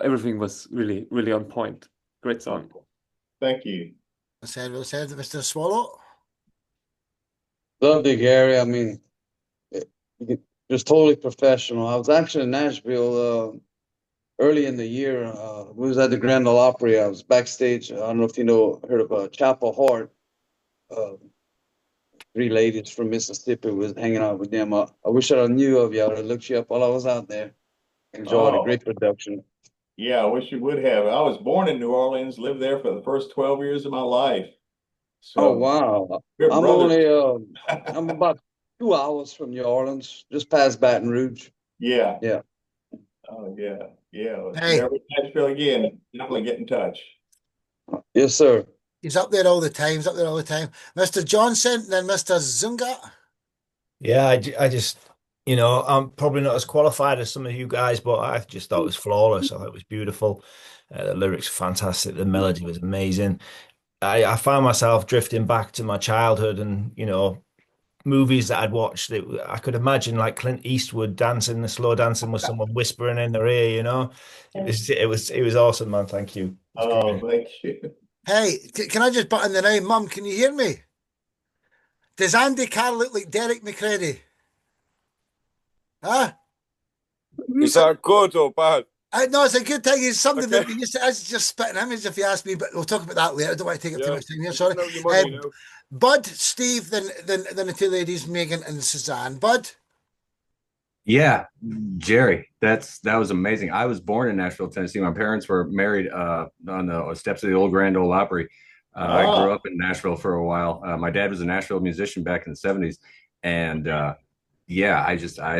Everything was really, really on point. Great song. Thank you. Well said, Mr. Swallow. Lovely, Gary. I mean, just totally professional. I was actually in Nashville early in the year. We was at the Grand Ole Opry. I was backstage. I don't know if you heard of Chapel Hart. 3 ladies from Mississippi was hanging out with them. I wish I knew of you. I would have looked you up while I was out there. Enjoyed a great production. Yeah, I wish you would have. I was born in New Orleans, lived there for the first 12 years of my life. So, oh, wow. I'm about 2 hours from New Orleans, just past Baton Rouge. Yeah. Yeah. Oh, yeah. Yeah. Hey. Never Nashville again. Definitely get in touch. Yes, sir. He's up there all the time. Mr. Johnson, then Mr. Zunga. Yeah, I just, I'm probably not as qualified as some of you guys, but I just thought it was flawless. I thought it was beautiful. The lyrics were fantastic. The melody was amazing. I found myself drifting back to my childhood and, movies that I'd watched. I could imagine like Clint Eastwood dancing, the slow dancing with someone whispering in their ear. It was awesome, man. Thank you. Oh, thank you. Hey, can I just butt in the now? Mum, can you hear me? Does Andy Carr look like Derek McCready? Huh? Is that good or bad? No, it's a good thing. It's something that we used to, it's just spitting image if you ask me, but we'll talk about that later. I don't want to take up too much time here. Sorry. Know your money, you know. Bud, Steve, then the two ladies, Megan and Suzanne. Bud? Yeah, Jerry, that was amazing. I was born in Nashville, Tennessee. My parents were married on the steps of the old Grand Ole Opry. I grew up in Nashville for a while. My dad was a Nashville musician back in the 70s. And I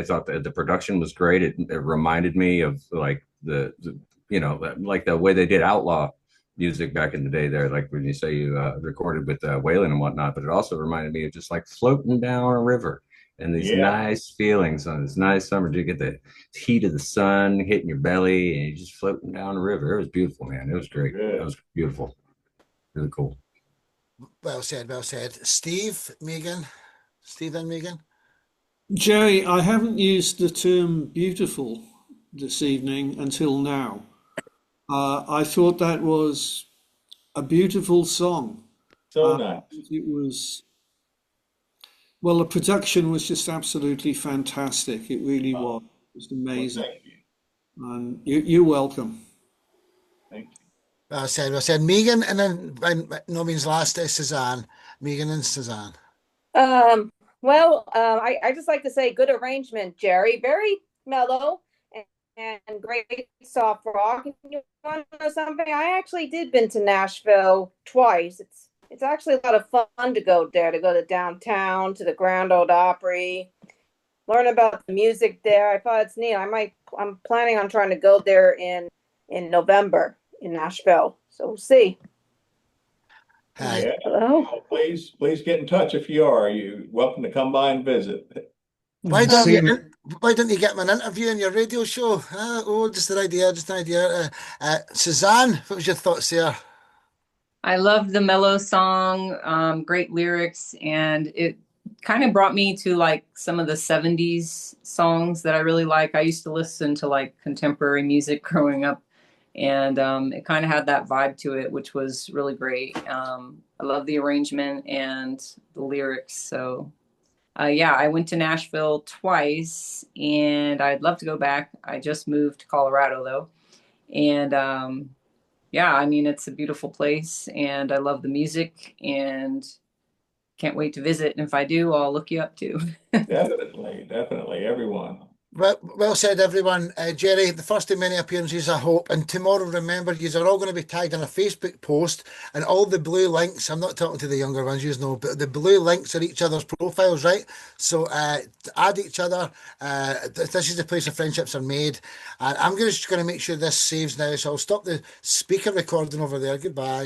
thought that the production was great. It reminded me of like like the way they did outlaw music back in the day there, like when you say you recorded with Waylon and whatnot, but it also reminded me of just like floating down a river and these nice feelings on this nice summer. You get the heat of the sun hitting your belly and you're just floating down the river. It was beautiful, man. It was great. It was beautiful. Really cool. Well said, well said. Steve and Megan? Jerry, I haven't used the term beautiful this evening until now. I thought that was a beautiful song. So nice. It was, well, the production was just absolutely fantastic. It really was. It was amazing. Well, thank you. And you're welcome. Thank you. Well said. Megan, and then by no means last is Suzanne. Megan and Suzanne. I just like to say good arrangement, Jerry. Very mellow and great soft rock. You want to know something? I actually did been to Nashville twice. It's actually a lot of fun to go there, to go to downtown, to the Grand Ole Opry, learn about the music there. I thought it's neat. I'm planning on trying to go there in November in Nashville. So we'll see. Hi. Yeah. Hello. Please get in touch if you are. You're welcome to come by and visit. Why don't you get me an interview in your radio show? Just an idea. Suzanne, what was your thoughts there? I loved the mellow song, great lyrics, and it kind of brought me to like some of the 70s songs that I really like. I used to listen to like contemporary music growing up, and it kind of had that vibe to it, which was really great. I love the arrangement and the lyrics. So I went to Nashville twice, and I'd love to go back. I just moved to Colorado though. And it's a beautiful place, and I love the music, and can't wait to visit. And if I do, I'll look you up too. Definitely, everyone. Well said, everyone. Jerry, the first of many appearances, I hope. And tomorrow, remember, you are all going to be tagged in a Facebook post, and all the blue links, I'm not talking to the younger ones, you know, but the blue links are each other's profiles, right? So add each other. This is the place the friendships are made. And I'm just going to make sure this saves now, so I'll stop the speaker recording over there. Goodbye.